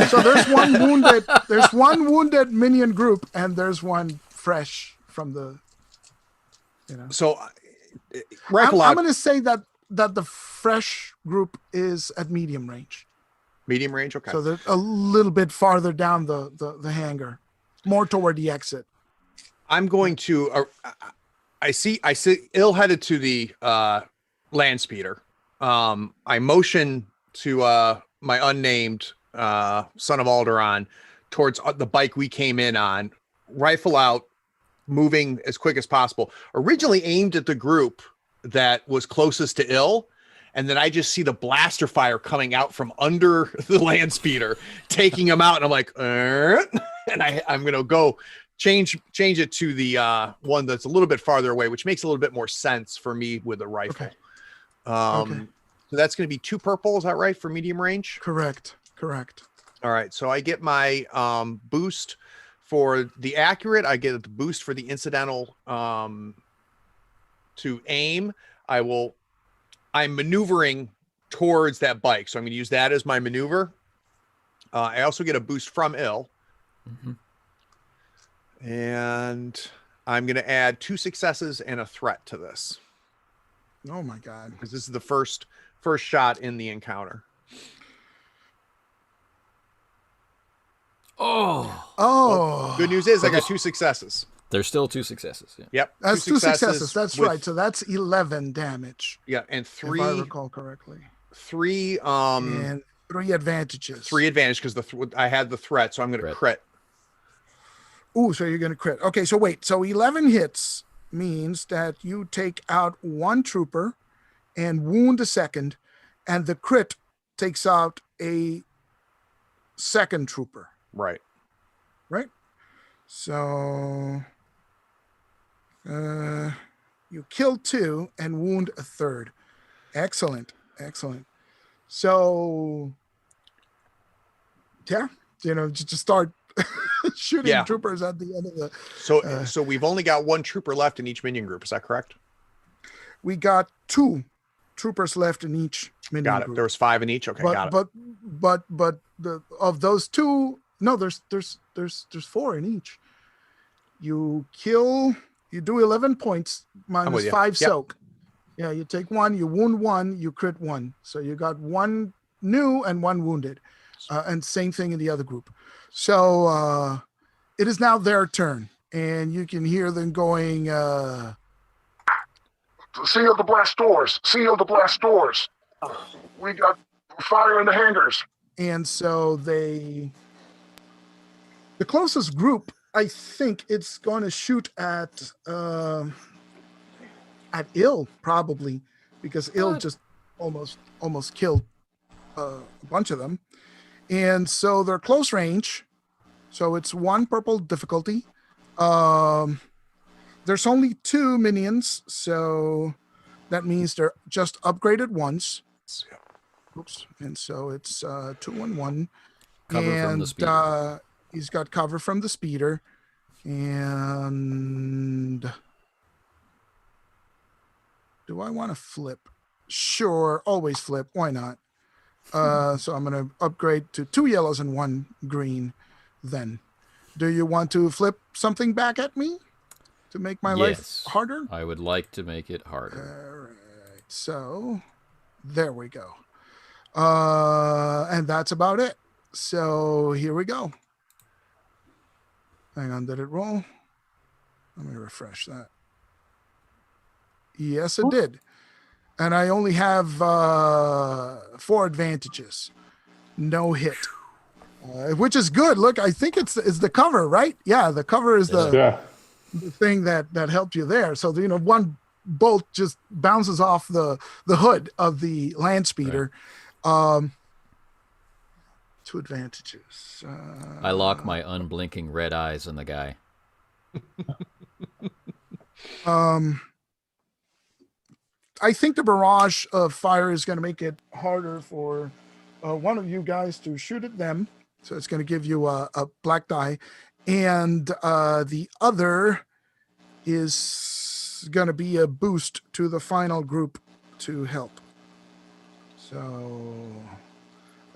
So there's one wounded. There's one wounded minion group, and there's one fresh from the. So, I'm going to say that the fresh group is at medium range. Medium range, okay. So they're a little bit farther down the hangar, more toward the exit. I'm going to. I see ill headed to the land speeder. I motion to my unnamed son of Alderaan towards the bike we came in on, rifle out, moving as quick as possible. Originally aimed at the group that was closest to ill, and then I just see the blaster fire coming out from under the land speeder, taking him out, and I'm like, and I'm gonna go change it to the one that's a little bit farther away, which makes a little bit more sense for me with a rifle. Okay. So that's going to be 2 purple. Is that right for medium range? Correct. All right. So I get my boost for the accurate. I get the boost for the incidental to aim. I'm maneuvering towards that bike. So I'm going to use that as my maneuver. I also get a boost from ill. Mm-hmm. And I'm going to add 2 successes and a threat to this. Oh my God. Because this is the first shot in the encounter. Oh. Good news is I got 2 successes. There's still 2 successes. Yeah. Yep. That's 2 successes. That's right. So that's 11 damage. Yeah, and 3. If I recall correctly. 3. And 3 advantages. 3 advantage because I had the threat, so I'm going to crit. Ooh, so you're going to crit. Okay, so wait. So 11 hits means that you take out 1 trooper and wound a second, and the crit takes out a second trooper. Right. So you kill 2 and wound a third. Excellent. So yeah, just start shooting troopers at the end of the. So we've only got 1 trooper left in each minion group. Is that correct? We got 2 troopers left in each minion got it. group. There was 5 in each. Okay, got it. But of those 2, no, there's 4 in each. You do 11 points minus 5 soak. Yeah, you take 1, you wound 1, you crit 1. So you got 1 new and 1 wounded. And same thing in the other group. So it is now their turn, and you can hear them going. Seal the blast doors. We got fire in the hangars. And so the closest group, I think it's going to shoot at ill, probably, because ill just almost killed a bunch of them. And so they're close range. So it's 1 purple difficulty. There's only 2 minions, so that means they're just upgraded once. Oops. And so it's 2 and 1. Cover from the speeder. He's got cover from the speeder. And do I want to flip? Sure, always flip. Why not? So I'm going to upgrade to 2 yellows and 1 green then. Do you want to flip something back at me to make my life harder? I would like to make it harder. All right. So there we go. And that's about it. So here we go. Hang on, did it roll? Let me refresh that. Yes, it did. And I only have 4 advantages. No hit. Which is good. Look, I think it's the cover, right? Yeah, the cover is the thing that helped you there. So, 1 bolt just bounces off the hood of the land speeder. 2 advantages. I lock my unblinking red eyes on the guy. I think the barrage of fire is going to make it harder for one of you guys to shoot at them. So it's going to give you a black die. And the other is going to be a boost to the final group to help. So,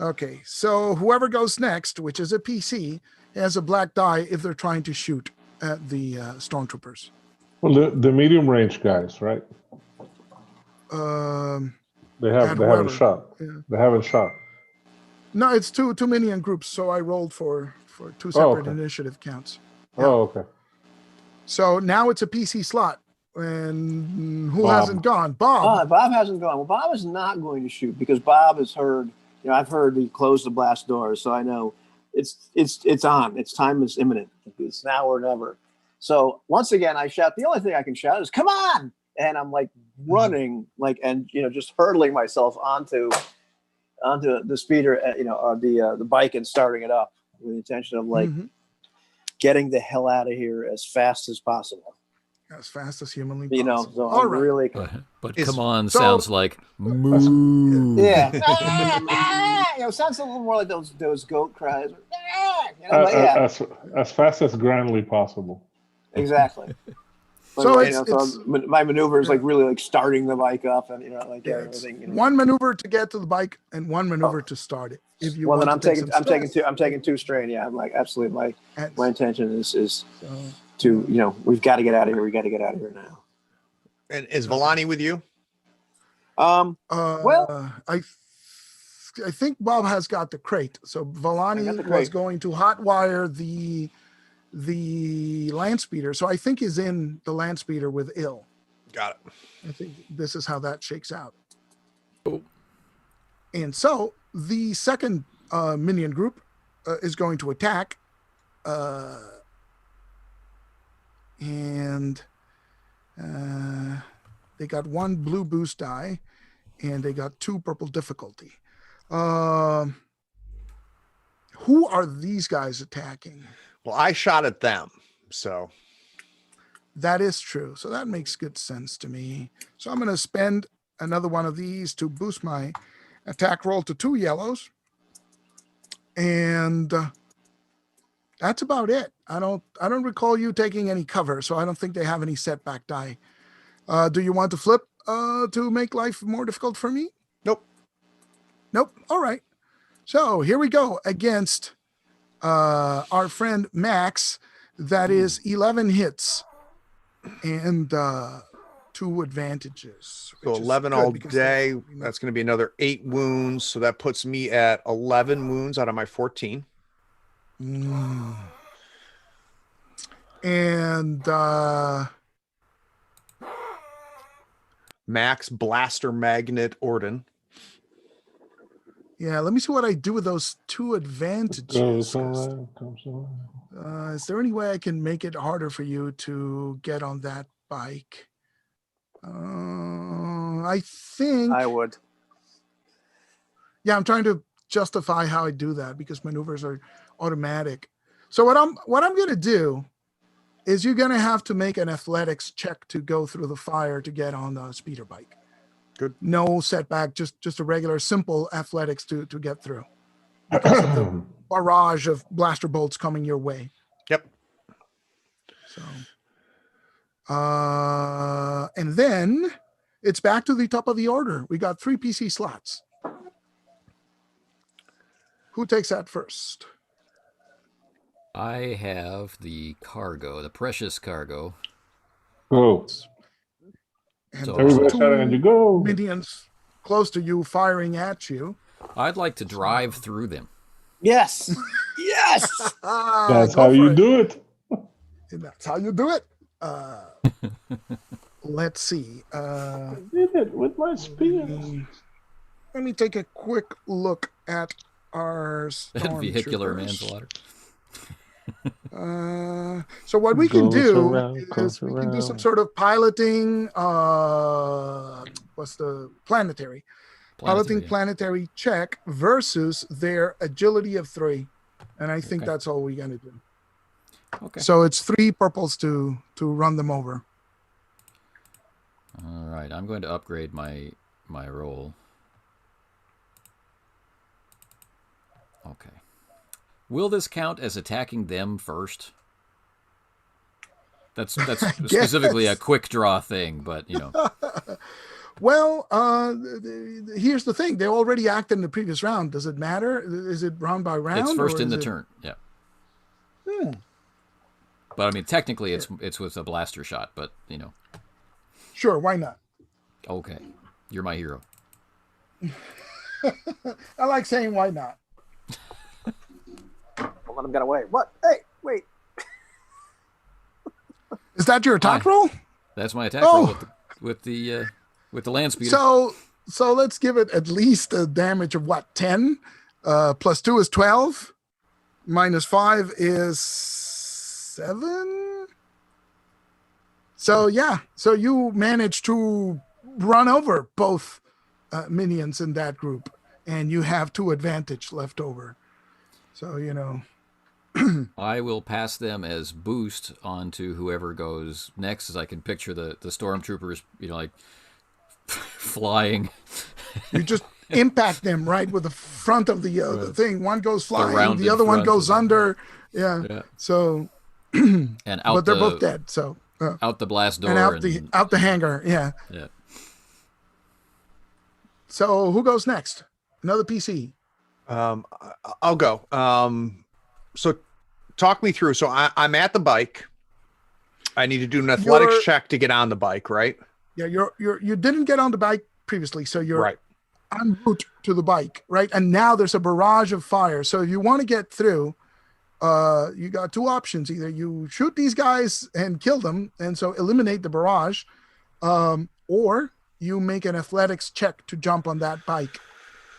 okay. So whoever goes next, which is a PC, has a black die if they're trying to shoot at the stormtroopers. Well, the medium range guys, right? They haven't whoever. shot. Yeah. They haven't shot. No, it's two minion groups, so I rolled for 2 separate okay. initiative counts. Oh, okay. So now it's a PC slot, and who Bob. hasn't gone? Bob. Bob hasn't gone. Well, Bob is not going to shoot because Bob has heard. You know, I've heard he closed the blast doors, so I know it's on. Its time is imminent. It's now or never. So once again, I shout. The only thing I can shout is "Come on!" And I'm like running, and just hurtling myself onto the speeder, or the bike and starting it up with the intention of getting the hell out of here as fast as possible. As fast as humanly possible. You know, so All I'm right. really. But come on sounds like moo. Yeah. It sounds a little more like those goat cries. But yeah, As fast as grandly possible. exactly. But, So my maneuver is really starting the bike up and everything. One maneuver to get to the bike and one maneuver to start it. If you Well, want then to I'm taking 2 strain. Yeah, I'm like absolutely. My intention is So, to we've got to get out of here. We got to get out of here now. And is Villani with you? Well, I think Bob has got the crate. So Villani I got the was crate. going to hotwire the land speeder. So I think he's in the land speeder with Ill. Got it. I think this is how that shakes out. Oh. And so the second minion group is going to attack. And they got 1 blue boost die and they got 2 purple difficulty. Who are these guys attacking? Well, I shot at them, so That is true. So that makes good sense to me. So I'm going to spend another one of these to boost my attack roll to 2 yellows. And that's about it. I don't recall you taking any cover, so I don't think they have any setback die. Do you want to flip to make life more difficult for me? Nope. All right. So here we go against our friend Max. That is 11 hits and 2 advantages. so which is 11 good all because day. That's going to be another 8 wounds. So that puts me at 11 wounds out of my 14. And Max Blaster Magnet Orden. yeah, let me see what I do with those 2 advantages. Is there any way I can make it harder for you to get on that bike? I think I would. Yeah, I'm trying to justify how I do that because maneuvers are automatic. So what I'm going to do is you're going to have to make an athletics check to go through the fire to get on the speeder bike. Good. No setback, just a regular simple athletics to get through because of the barrage of blaster bolts coming your way. Yep. So, and then it's back to the top of the order. We got 3 PC slots. Who takes that first? I have the cargo, the precious cargo. Go. And So- there's Everybody 2 shouting and you go. minions close to you firing at you. I'd like to drive through them. Yes. Yes. That's Go how for you it. do it. And that's how you do it. Let's see. I did it with my speed. Let me take a quick look at our Vehicular stormtroopers. manslaughter. So what we can Goes do around, is goes we can do some around. sort of piloting. What's the planetary? piloting yeah. planetary check versus their agility of 3. And I think Okay. that's all we're going to do. Okay. So it's 3 purples to run them over. All right. I'm going to upgrade my roll. Okay. Will this count as attacking them first? That's specifically a quick draw thing, but you know. Well, here's the thing. They already acted in the previous round. Does it matter? Is it round by round? It's first or in is the it- turn. Yeah. Hmm. But I mean, technically, it's with a blaster shot. But you know. Sure, why not? Okay, you're my hero. I like saying why not. Don't let him get away. What? Hey, wait. Is that your attack Hi. roll? That's my attack Oh. roll with the land speeder. So let's give it at least a damage of what, 10? Plus 2 is 12. Minus 5 is 7. So yeah, so you managed to run over both minions in that group, and you have 2 advantage left over. So, you know, I will pass them as boost onto whoever goes next, as I can picture the stormtroopers, you know, like flying. you just impact them right with the front of the thing. One goes flying, the rounded other one front goes of under. Yeah. Yeah. So, And out but they're the both dead. So, out the blast door and out the hangar. Yeah. yeah. So who goes next? Another PC. I'll go. So talk me through. So I'm at the bike. I need to do an athletics You're- check to get on the bike, right? Yeah, you didn't get on the bike previously, so you're Right. en route to the bike, right? And now there's a barrage of fire. So if you want to get through, you got 2 options. Either you shoot these guys and kill them, and so eliminate the barrage, or you make an athletics check to jump on that bike.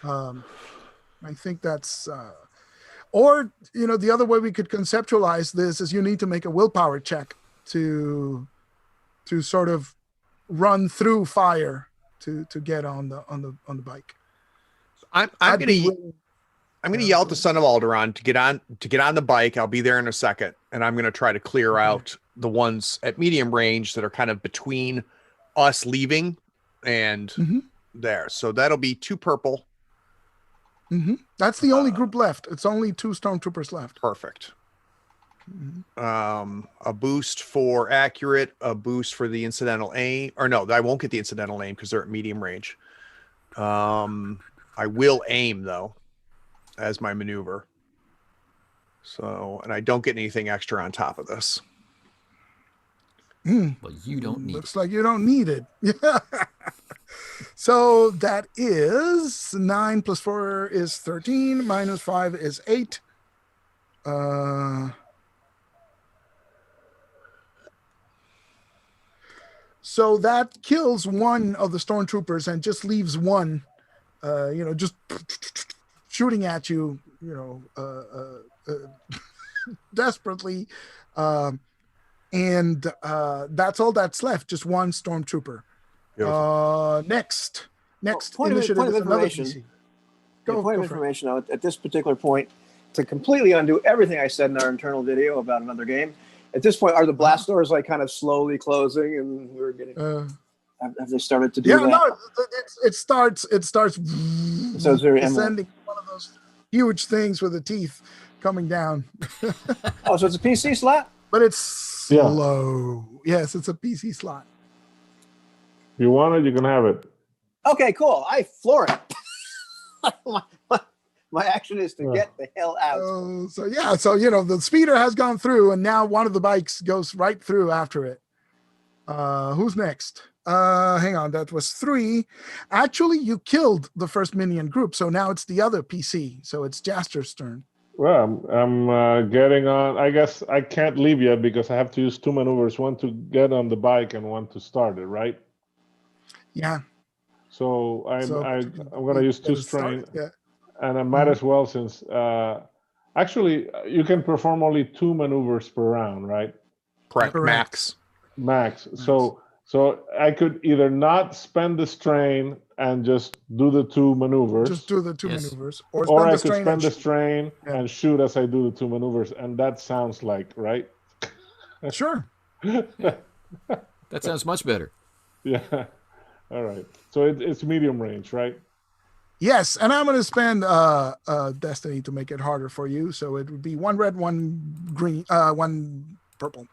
I think that's, or, you know, the other way we could conceptualize this is you need to make a willpower check to sort of run through fire to get on the bike. I'm I'd gonna be willing- I'm gonna Yeah, yell go at the son of Alderaan to get on the bike. I'll be there in a second, and I'm gonna try to clear out the ones at medium range that are kind of between us leaving and Mhm. there. So that'll be 2 purple. That's the only group left. It's only 2 stormtroopers left. Perfect. A boost for accurate, a boost for the incidental aim, or no, I won't get the incidental aim because they're at medium range. I will aim though as my maneuver. So, and I don't get anything extra on top of this. Well, you don't need Looks like you don't need it. Yeah. So that is 9 plus 4 is 13, minus 5 is 8. So that kills one of the stormtroopers and just leaves one, just shooting at you, desperately. And that's all that's left, just one stormtrooper. Next Point of initiative is another information. PC. Point of for it. information, at this particular point, to completely undo everything I said in our internal video about another game, at this point, are the blast doors like kind of slowly closing, and we're getting? Have they started to do Yeah, that? no, it starts. So it's very descending, one of those huge things with the teeth coming down. Oh, so it's a PC slot? But it's Yeah. slow. Yes, it's a PC slot. If you want it, you can have it. Okay, cool. I floor it. My action is to get the hell out. So the speeder has gone through, and now one of the bikes goes right through after it. Who's next? Hang on, that was 3. Actually, you killed the first minion group, so now it's the other PC. So it's Jaster's turn. Well, I'm getting on. I guess I can't leave yet because I have to use 2 maneuvers: one to get on the bike and one to start it. Right. Yeah. So I'm gonna use 2 strain, Yeah. and I might as well since actually you can perform only 2 maneuvers per round, right? Correct. Correct. Max. Max. So So I could either not spend the strain and just do the two maneuvers, Just do the two Yes. maneuvers, or spend I the could strain spend and the shoot. strain Yeah. and shoot as I do the two maneuvers, and that sounds like right. Sure. That sounds much better. Yeah. All right. So it's medium range, right? Yes, and I'm going to spend Destiny to make it harder for you. So it would be one red, one green, one purple.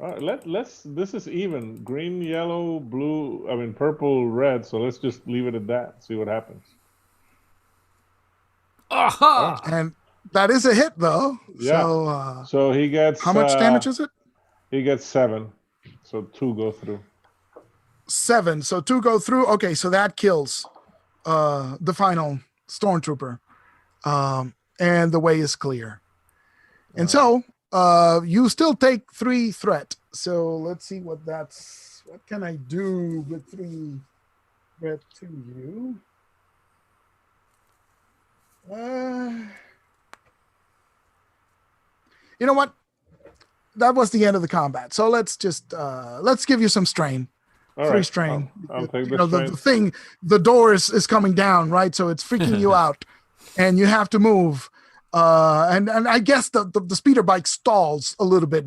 All right, let's. This is even. Green, yellow, blue. I mean, purple, red. So let's just leave it at that. See what happens. Aha! And that is a hit, though. Yeah. So So he gets. how much damage is it? He gets 7. So 2 go through. 7. So 2 go through. Okay, so that kills the final stormtrooper, and the way is clear. And so you still take 3 threat. So let's see what that's. What can I do with 3 threat to you? You know what? That was the end of the combat. So let's just let's give you some strain. All 3 right. strain. I'll take You the know, the strain. thing, the door is coming down, right? So it's freaking you out, and you have to move. And I guess the speeder bike stalls a little bit,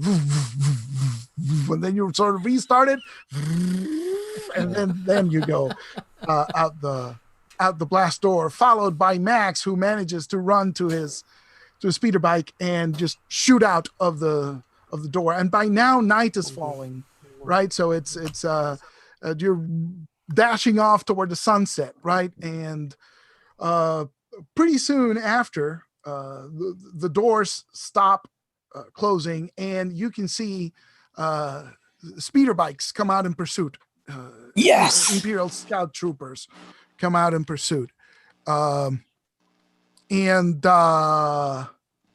and then you sort of restart it, and then you go out the blast door, followed by Max, who manages to run to a speeder bike and just shoot out of the door. And by now, night is falling, right? So it's you're dashing off toward the sunset, right? And pretty soon after, the doors stop closing, and you can see speeder bikes come out in pursuit. Yes. Imperial Scout troopers come out in pursuit. And I'm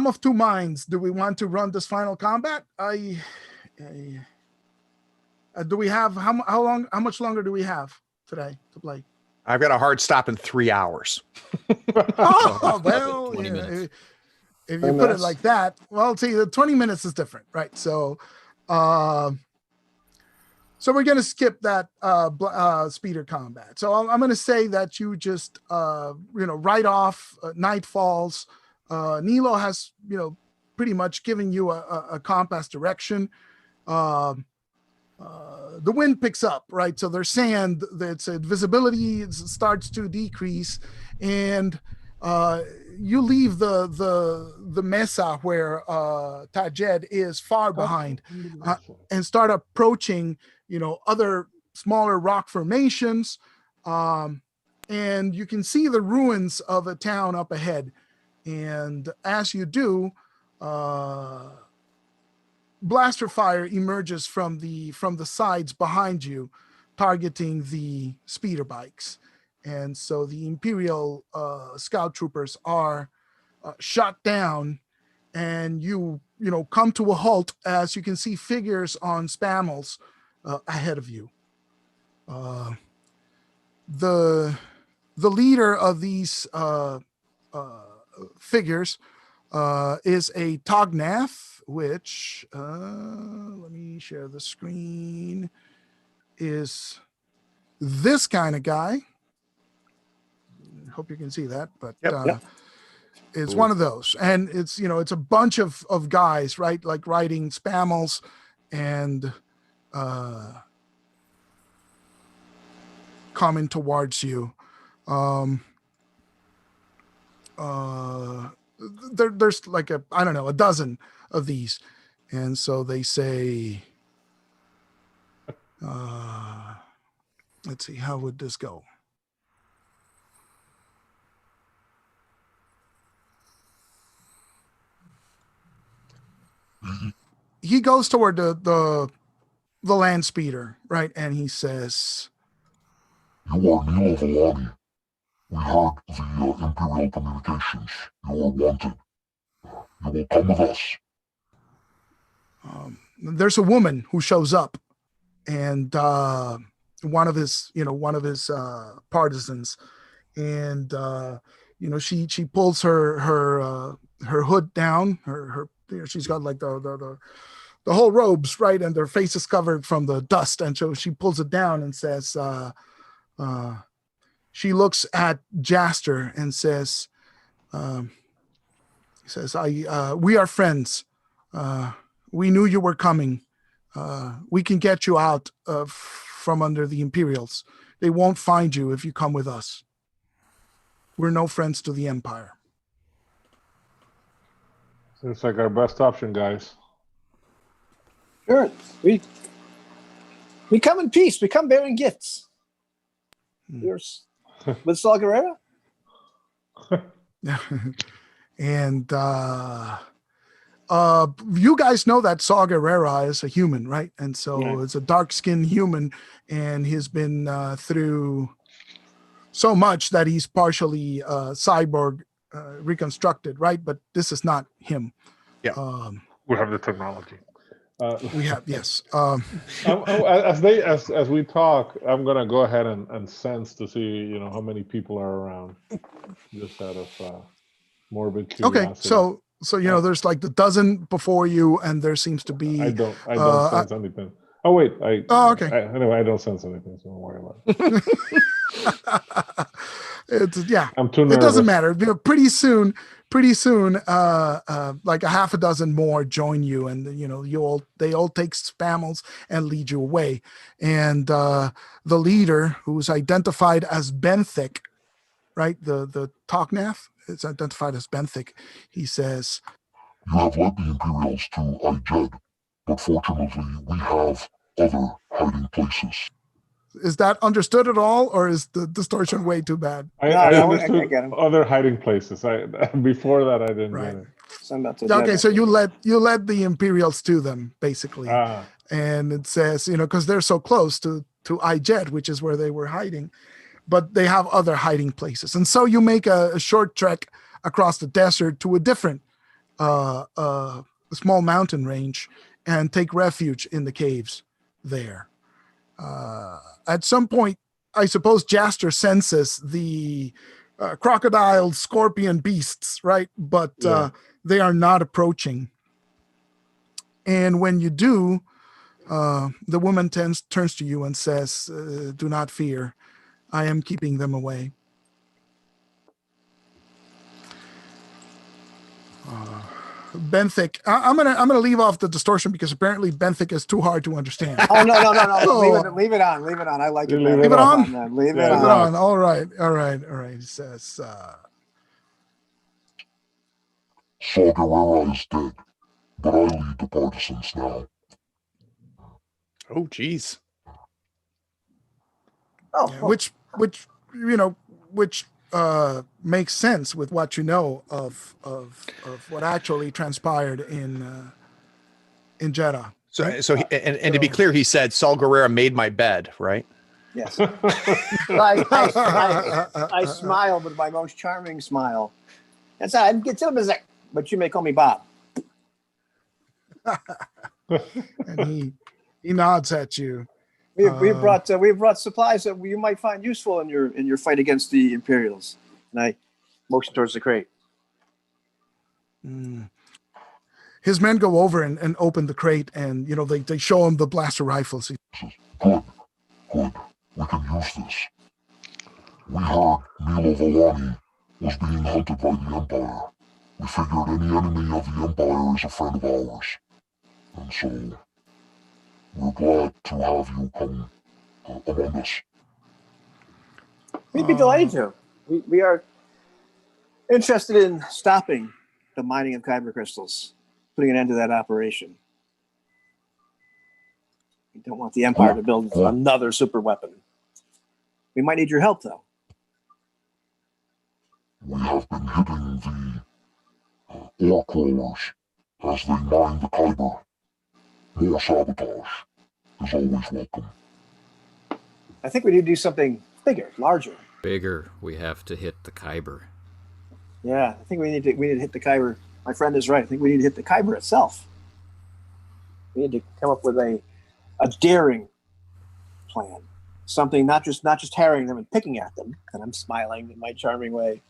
of 2 minds. Do we want to run this final combat? Do we have how much longer do we have today to play? I've got a hard stop in 3 hours. Oh, well, 20 minutes. If you And put it that's- like that, well, see, the 20 minutes is different, right? So, so we're going to skip that speeder combat. So I'm going to say that you just, right off, night falls. Nilo has, pretty much given you a compass direction. The wind picks up, right? So there's sand. That's visibility starts to decrease, and you leave the mesa where Tajed is far behind, and start approaching, other smaller rock formations, and you can see the ruins of a town up ahead. And as you do, blaster fire emerges from the sides behind you, targeting the speeder bikes. And so the Imperial scout troopers are shot down, and you come to a halt as you can see figures on spammels ahead of you. The leader of these figures is a Tognath, which let me share the screen, is this kind of guy. Hope you can see that, but Yep. it's one of those, and it's it's a bunch of guys, right, like riding spammels, and coming towards you. There's like a dozen of these, and so they say, let's see, how would this go? He goes toward the land speeder, right, and he says, You are Nilo Valani. We heard the Imperial communications. You are wanted. You will come with us. there's a woman who shows up, and one of his partisans, and she pulls her hood down, her she's got like the the whole robes, right? And their face is covered from the dust. And so she pulls it down and says, she looks at Jaster and says, we are friends. We knew you were coming. We can get you out from under the Imperials. They won't find you if you come with us. We're no friends to the Empire. Seems like our best option, guys. Sure. We come in peace. We come bearing gifts. Yours with Saul Guerrero. And you guys know that Saw Gerrera is a human, right? And so it's a dark-skinned human, and he's been through so much that he's partially cyborg reconstructed, right? But this is not him. Yeah. We have the technology. We have, yes. As we talk, I'm gonna go ahead and sense to see how many people are around, just out of morbid curiosity. Okay, so there's like the dozen before you, and there seems to be. I don't sense anything. Oh wait, okay. Anyway, I don't sense anything, so don't worry about it. I'm too nervous. It doesn't matter. Pretty soon, like a half a dozen more join you, and they all take spammels and lead you away. And the leader, who's identified as Benthic, right? The Toknath, it's identified as Benthic. He says, "You have led the Imperials to Ijed, but fortunately we have other hiding places." Is that understood at all, or is the distortion way too bad? I understood get him. other hiding places. Before that, I didn't get it. So I'm about to Okay, Jedha. so you led the Imperials to them, basically. And it says, because they're so close to Ijed, which is where they were hiding, but they have other hiding places. And so you make a short trek across the desert to a different small mountain range and take refuge in the caves there. At some point, I suppose Jaster senses the crocodile, scorpion beasts, right? But they are not approaching. And when you do, the woman turns to you and says, "Do not fear. I am keeping them away." Benthic, I'm gonna leave off the distortion because apparently Benthic is too hard to understand. Oh no! Leave it on. I like it. Leave better. it on? Man. Leave it Yeah, Leave it on. on. All right. He says, Saw Guerrera is dead, but I lead the partisans now. Oh, geez. Oh, which makes sense with what you know of what actually transpired in Jedha. So, right? and to be clear, he said Saul Guerrera made my bed, right? yes. I smiled with my most charming smile. That's how I get to him, but you may call me Bob. And he nods at you. We've brought supplies that you might find useful in your fight against the Imperials. And I motion towards the crate. His men go over and open the crate, and they show him the blaster rifles. Good. We can use this. We heard Milo Valani was being hunted by the Empire. We figured any enemy of the Empire is a friend of ours. And so, we're glad to have you come among us. We'd be delighted to. We are interested in stopping the mining of kyber crystals, putting an end to that operation. We don't want the Empire to build another super weapon. We might need your help, though. We have been hitting the ore crawlers as they mine the kyber. More sabotage is always welcome. I think we need to do something bigger, larger. Bigger. We have to hit the kyber. Yeah, I think we need to hit the kyber. My friend is right. I think we need to hit the kyber itself. We need to come up with a daring plan. Something not just harrying them and picking at them. And I'm smiling in my charming way.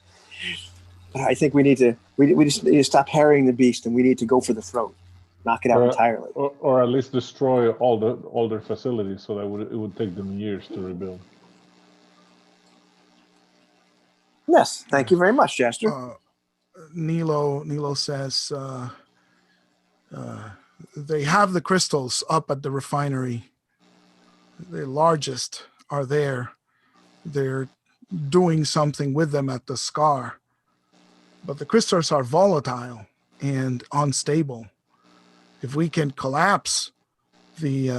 But I think we just need to stop harrying the beast, and we need to go for the throat. knock it out entirely. Or at least destroy all their facilities, so that it would take them years to rebuild. Yes, thank you very much, Jester. Nilo says they have the crystals up at the refinery. The largest are there. They're doing something with them at the Scar. But the crystals are volatile and unstable. If we can collapse the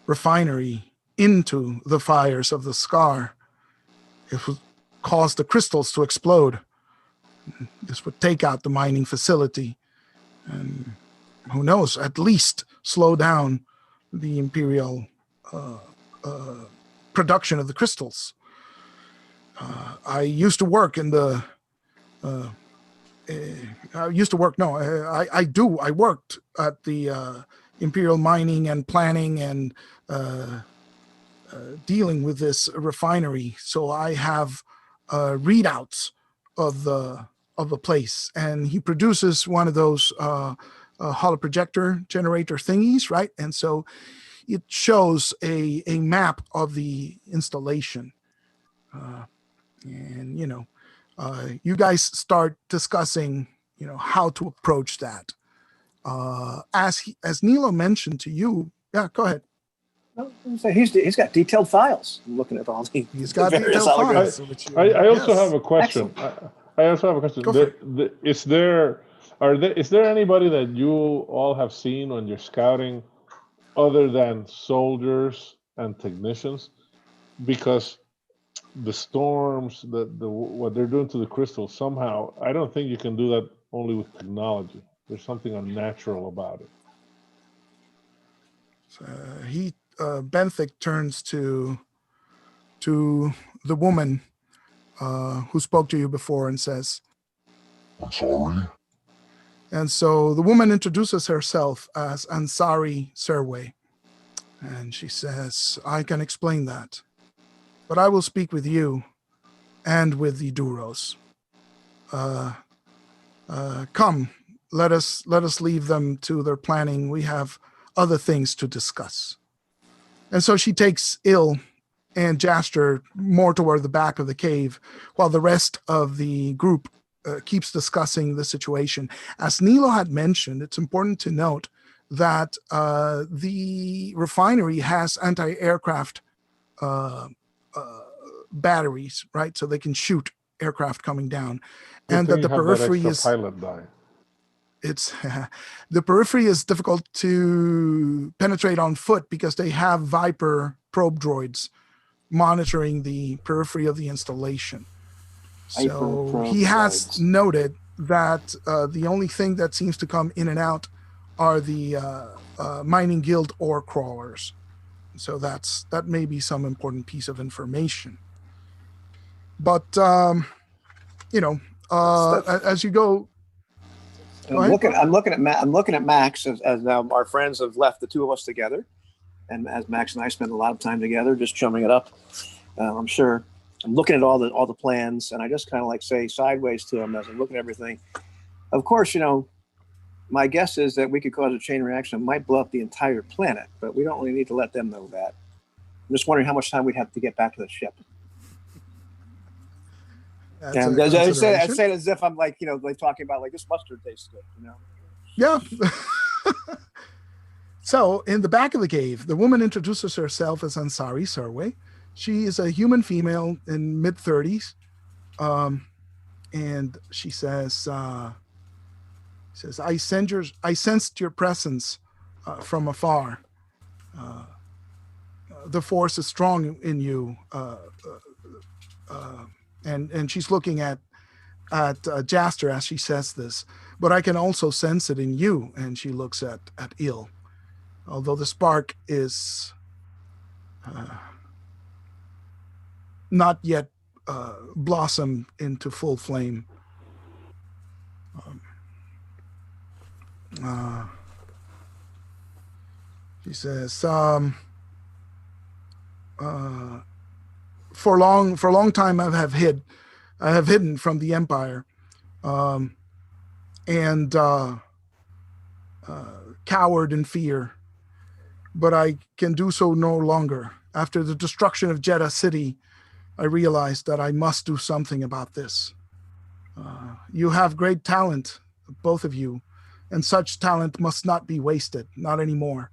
refinery into the fires of the Scar, it would cause the crystals to explode. This would take out the mining facility. And who knows, at least slow down the Imperial production of the crystals. I used to work in the I worked at the Imperial Mining and Planning and dealing with this refinery, so I have readouts of the place, and he produces one of those holoprojector generator thingies, right? And so it shows a map of the installation, and you guys start discussing how to approach that. As Nilo mentioned to you, yeah, go ahead. So he's got detailed files. I'm looking at all the He's got various detailed holograms. files. I also have a question. I also have a question. Go for it. Is there anybody that you all have seen when you're scouting, other than soldiers and technicians? Because the storms, what they're doing to the crystals, somehow I don't think you can do that only with technology. There's something unnatural about it. Benthic turns to the woman who spoke to you before and says, I'm sorry. and so the woman introduces herself as Ansari Serway, and she says, I can explain that, but I will speak with you and with the Duros. Come, let us leave them to their planning. We have other things to discuss. And so she takes Il and Jaster more toward the back of the cave, while the rest of the group keeps discussing the situation. As Nilo had mentioned, it's important to note that the refinery has anti-aircraft batteries, right? So they can shoot aircraft coming down. And that the periphery is pilot die. It's the periphery is difficult to penetrate on foot because they have Viper probe droids monitoring the periphery of the installation. So he has noted that the only thing that seems to come in and out are the mining guild ore crawlers. So that may be some important piece of information. But as you go. I'm looking at Max as now our friends have left the two of us together, and as Max and I spend a lot of time together, just chumming it up. I'm sure I'm looking at all the plans, and I just kind of like say sideways to him as I'm looking at everything. Of course, my guess is that we could cause a chain reaction that might blow up the entire planet, but we don't really need to let them know that. I'm just wondering how much time we'd have to get back to the ship. And I say it as if I'm like talking about like this mustard tastes good, Yeah. So in the back of the cave, the woman introduces herself as Ansari Serway. She is a human female in mid-30s, and she says, "I sensed your presence from afar. The force is strong in you." And she's looking at Jaster as she says this, but I can also sense it in you. And she looks at Il, although the spark is not yet blossomed into full flame. She says, for a long time I have hidden from the Empire, and cowered in fear, but I can do so no longer. After the destruction of Jeddah City, I realized that I must do something about this. You have great talent, both of you, and such talent must not be wasted, not anymore.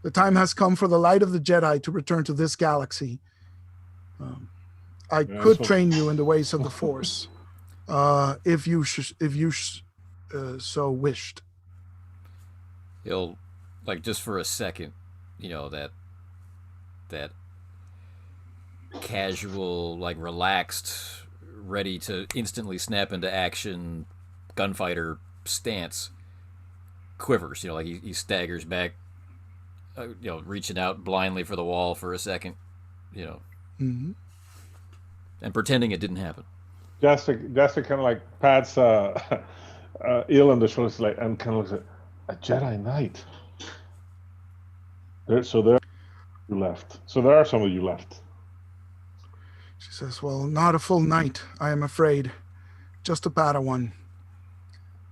The time has come for the light of the Jedi to return to this galaxy. I could train you in the ways of the Force, if you so wished. He'll, like, just for a second, you know, that casual, like, relaxed, ready to instantly snap into action gunfighter stance quivers. You know, like he staggers back, you know, reaching out blindly for the wall for a second, you know, and pretending it didn't happen. Just to kind of like pats Il on the shoulders, like, and kind of looks at a Jedi Knight. There are some of you left. She says, well, not a full knight, I am afraid. Just a Padawan.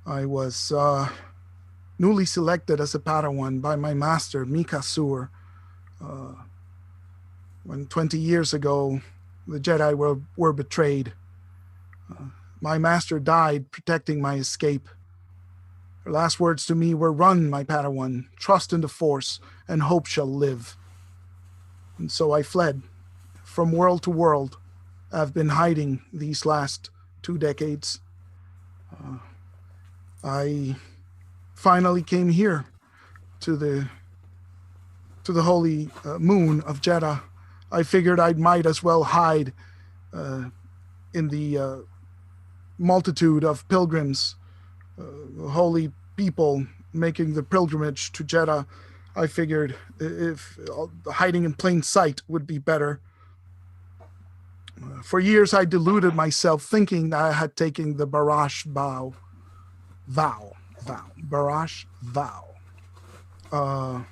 I was newly selected as a Padawan by my master, Mika Sur. When 20 years ago, the Jedi were betrayed. My master died protecting my escape. Her last words to me were, run, my Padawan, trust in the Force, and hope shall live. And so I fled. From world to world, I've been hiding these last 2 decades. I finally came here to the holy moon of Jeddah. I figured I might as well hide in the multitude of pilgrims, holy people making the pilgrimage to Jeddah. I figured if hiding in plain sight would be better. For years, I deluded myself, thinking that I had taken the Barash vow. Barash vow.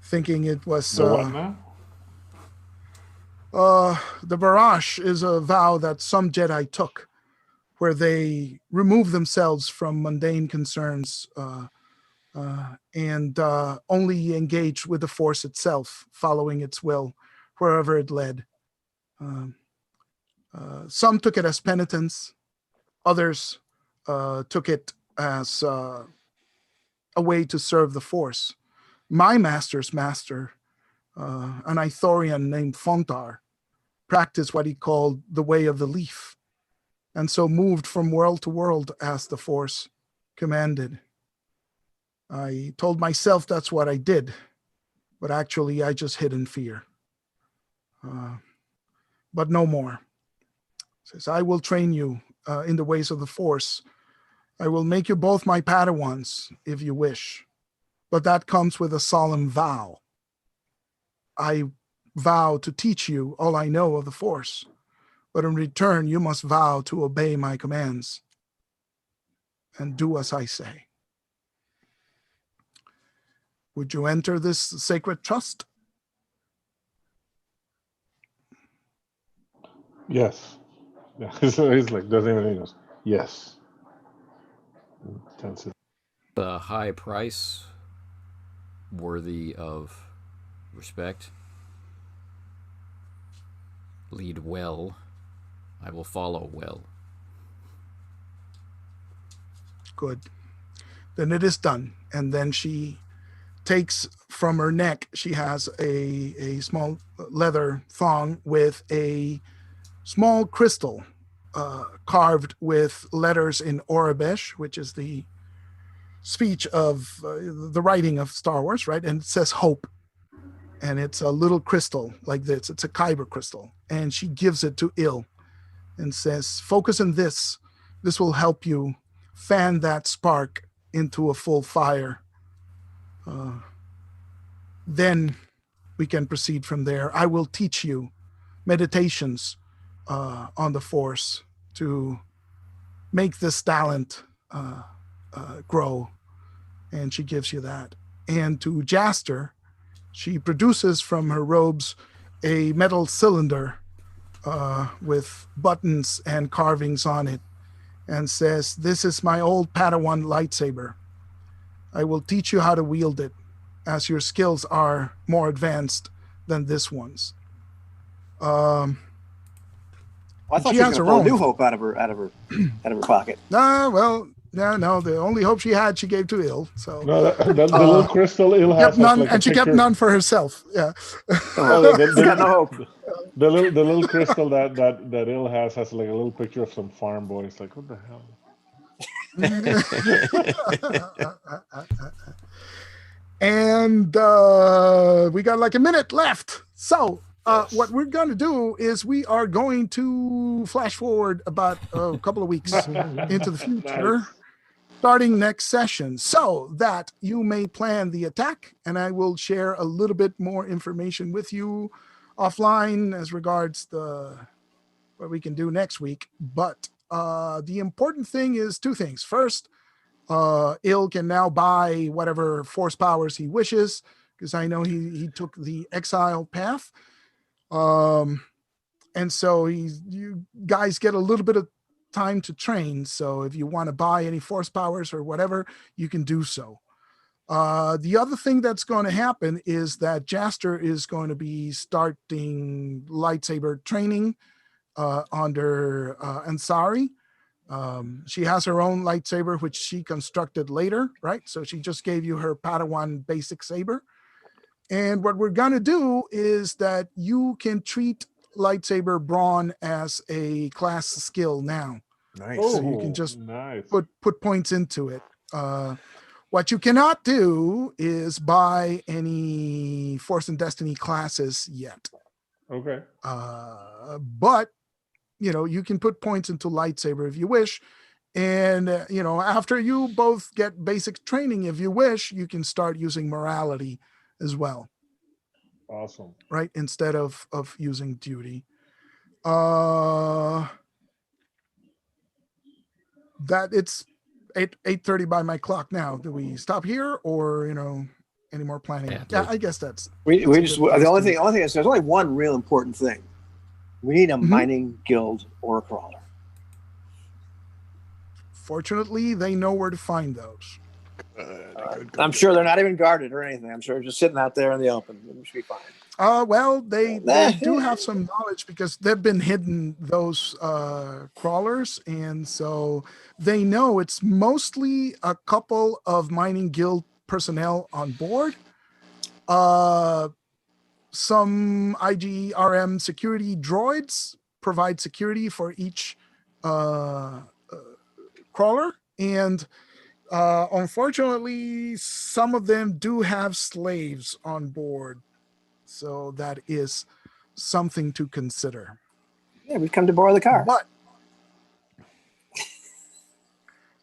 Thinking it was... The what now? The Barash is a vow that some Jedi took, where they remove themselves from mundane concerns and only engage with the Force itself, following its will, wherever it led. Some took it as penitence. Others took it as a way to serve the Force. My master's master, an Ithorian named Fontar, practiced what he called the way of the leaf, and so moved from world to world as the Force commanded. I told myself that's what I did, but actually I just hid in fear. But no more. Says, I will train you in the ways of the Force. I will make you both my Padawans, if you wish. But that comes with a solemn vow. I vow to teach you all I know of the Force, but in return, you must vow to obey my commands and do as I say. Would you enter this sacred trust? Yes. Yeah. He's like, doesn't even know. Yes. The high price, worthy of respect. Lead well. I will follow well. Good. Then it is done. And then she takes from her neck, she has a small leather thong with a small crystal carved with letters in Orabesh, which is the speech of the writing of Star Wars, right? And it says hope. And it's a little crystal like this. It's a kyber crystal. And she gives it to Il and says, focus on this. This will help you fan that spark into a full fire. Then we can proceed from there. I will teach you meditations on the Force to make this talent grow. And she gives you that. And to Jaster, she produces from her robes a metal cylinder with buttons and carvings on it and says, this is my old Padawan lightsaber. I will teach you how to wield it, as your skills are more advanced than this one's. I thought She she was has going to her pull own. New Hope out of her pocket. Well, no. The only hope she had, she gave to Il. So No, the little crystal Il kept has none, like a and she kept picture. none for herself. Yeah. Oh, She's got no hope. the little crystal that Il has like a little picture of some farm boys. Like, what the hell? And we got like a minute left. So what we're going to do is we are going to flash forward about a couple of weeks into the future, Nice. starting next session, so that you may plan the attack. And I will share a little bit more information with you offline as regards what we can do next week. But the important thing is two things. First, Il can now buy whatever force powers he wishes, because I know he took the exile path. And so you guys get a little bit of time to train. So if you want to buy any force powers or whatever, you can do so. The other thing that's going to happen is that Jaster is going to be starting lightsaber training under Ansari. She has her own lightsaber, which she constructed later, right? So she just gave you her Padawan basic saber. And what we're going to do is that you can treat lightsaber brawn as a class skill now. Nice. So you can just nice. put points into it. What you cannot do is buy any Force and Destiny classes yet. Okay. But you can put points into lightsaber if you wish. And, after you both get basic training, if you wish, you can start using morality as well. Awesome. Right? Instead of using duty. That it's 8:30 by my clock now. Do we stop here or, any more planning? Yeah, I guess that's We a just good place the only to- thing is there's only one real important thing. We need a mining guild or a crawler. Fortunately, they know where to find those. I'm sure they're not even guarded or anything. I'm sure they're just sitting out there in the open. It should be fine. Well, they do have some knowledge because they've been hidden, those crawlers, and so they know it's mostly a couple of mining guild personnel on board. Some IGRM security droids provide security for each crawler, and unfortunately, some of them do have slaves on board. So that is something to consider. Yeah, we come to borrow the car. But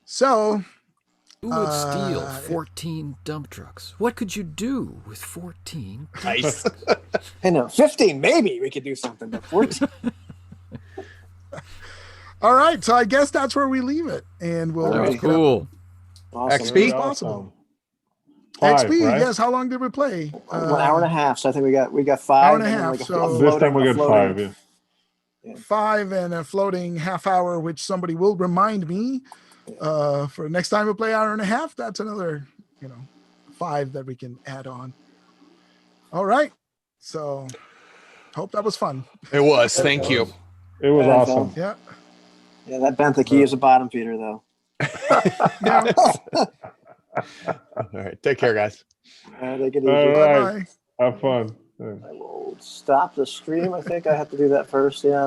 so Who would steal 14 dump trucks? What could you do with 14? Nice. I know, 15 maybe we could do something, but 14. all right, so I guess that's where we leave it, and we'll That was pick it up cool. Awesome. XP? Very possible. 5, XP, right? yes. How long did we play? 1 hour and a half. So I think we got 5. Hour and a then half, like so- This time we get 5. Yeah. 5 and a floating half hour, which somebody will remind me for next time we play hour and a half. That's another 5 that we can add on. All right, so hope that was fun. It was. Thank you. It was Yeah, awesome. Yeah. Yeah, that benthic key is a bottom feeder though. Yeah. All right. Take care, guys. Take it easy. All right. Bye. Have fun. Yeah. I will stop the stream. I think I have to do that first. Yeah.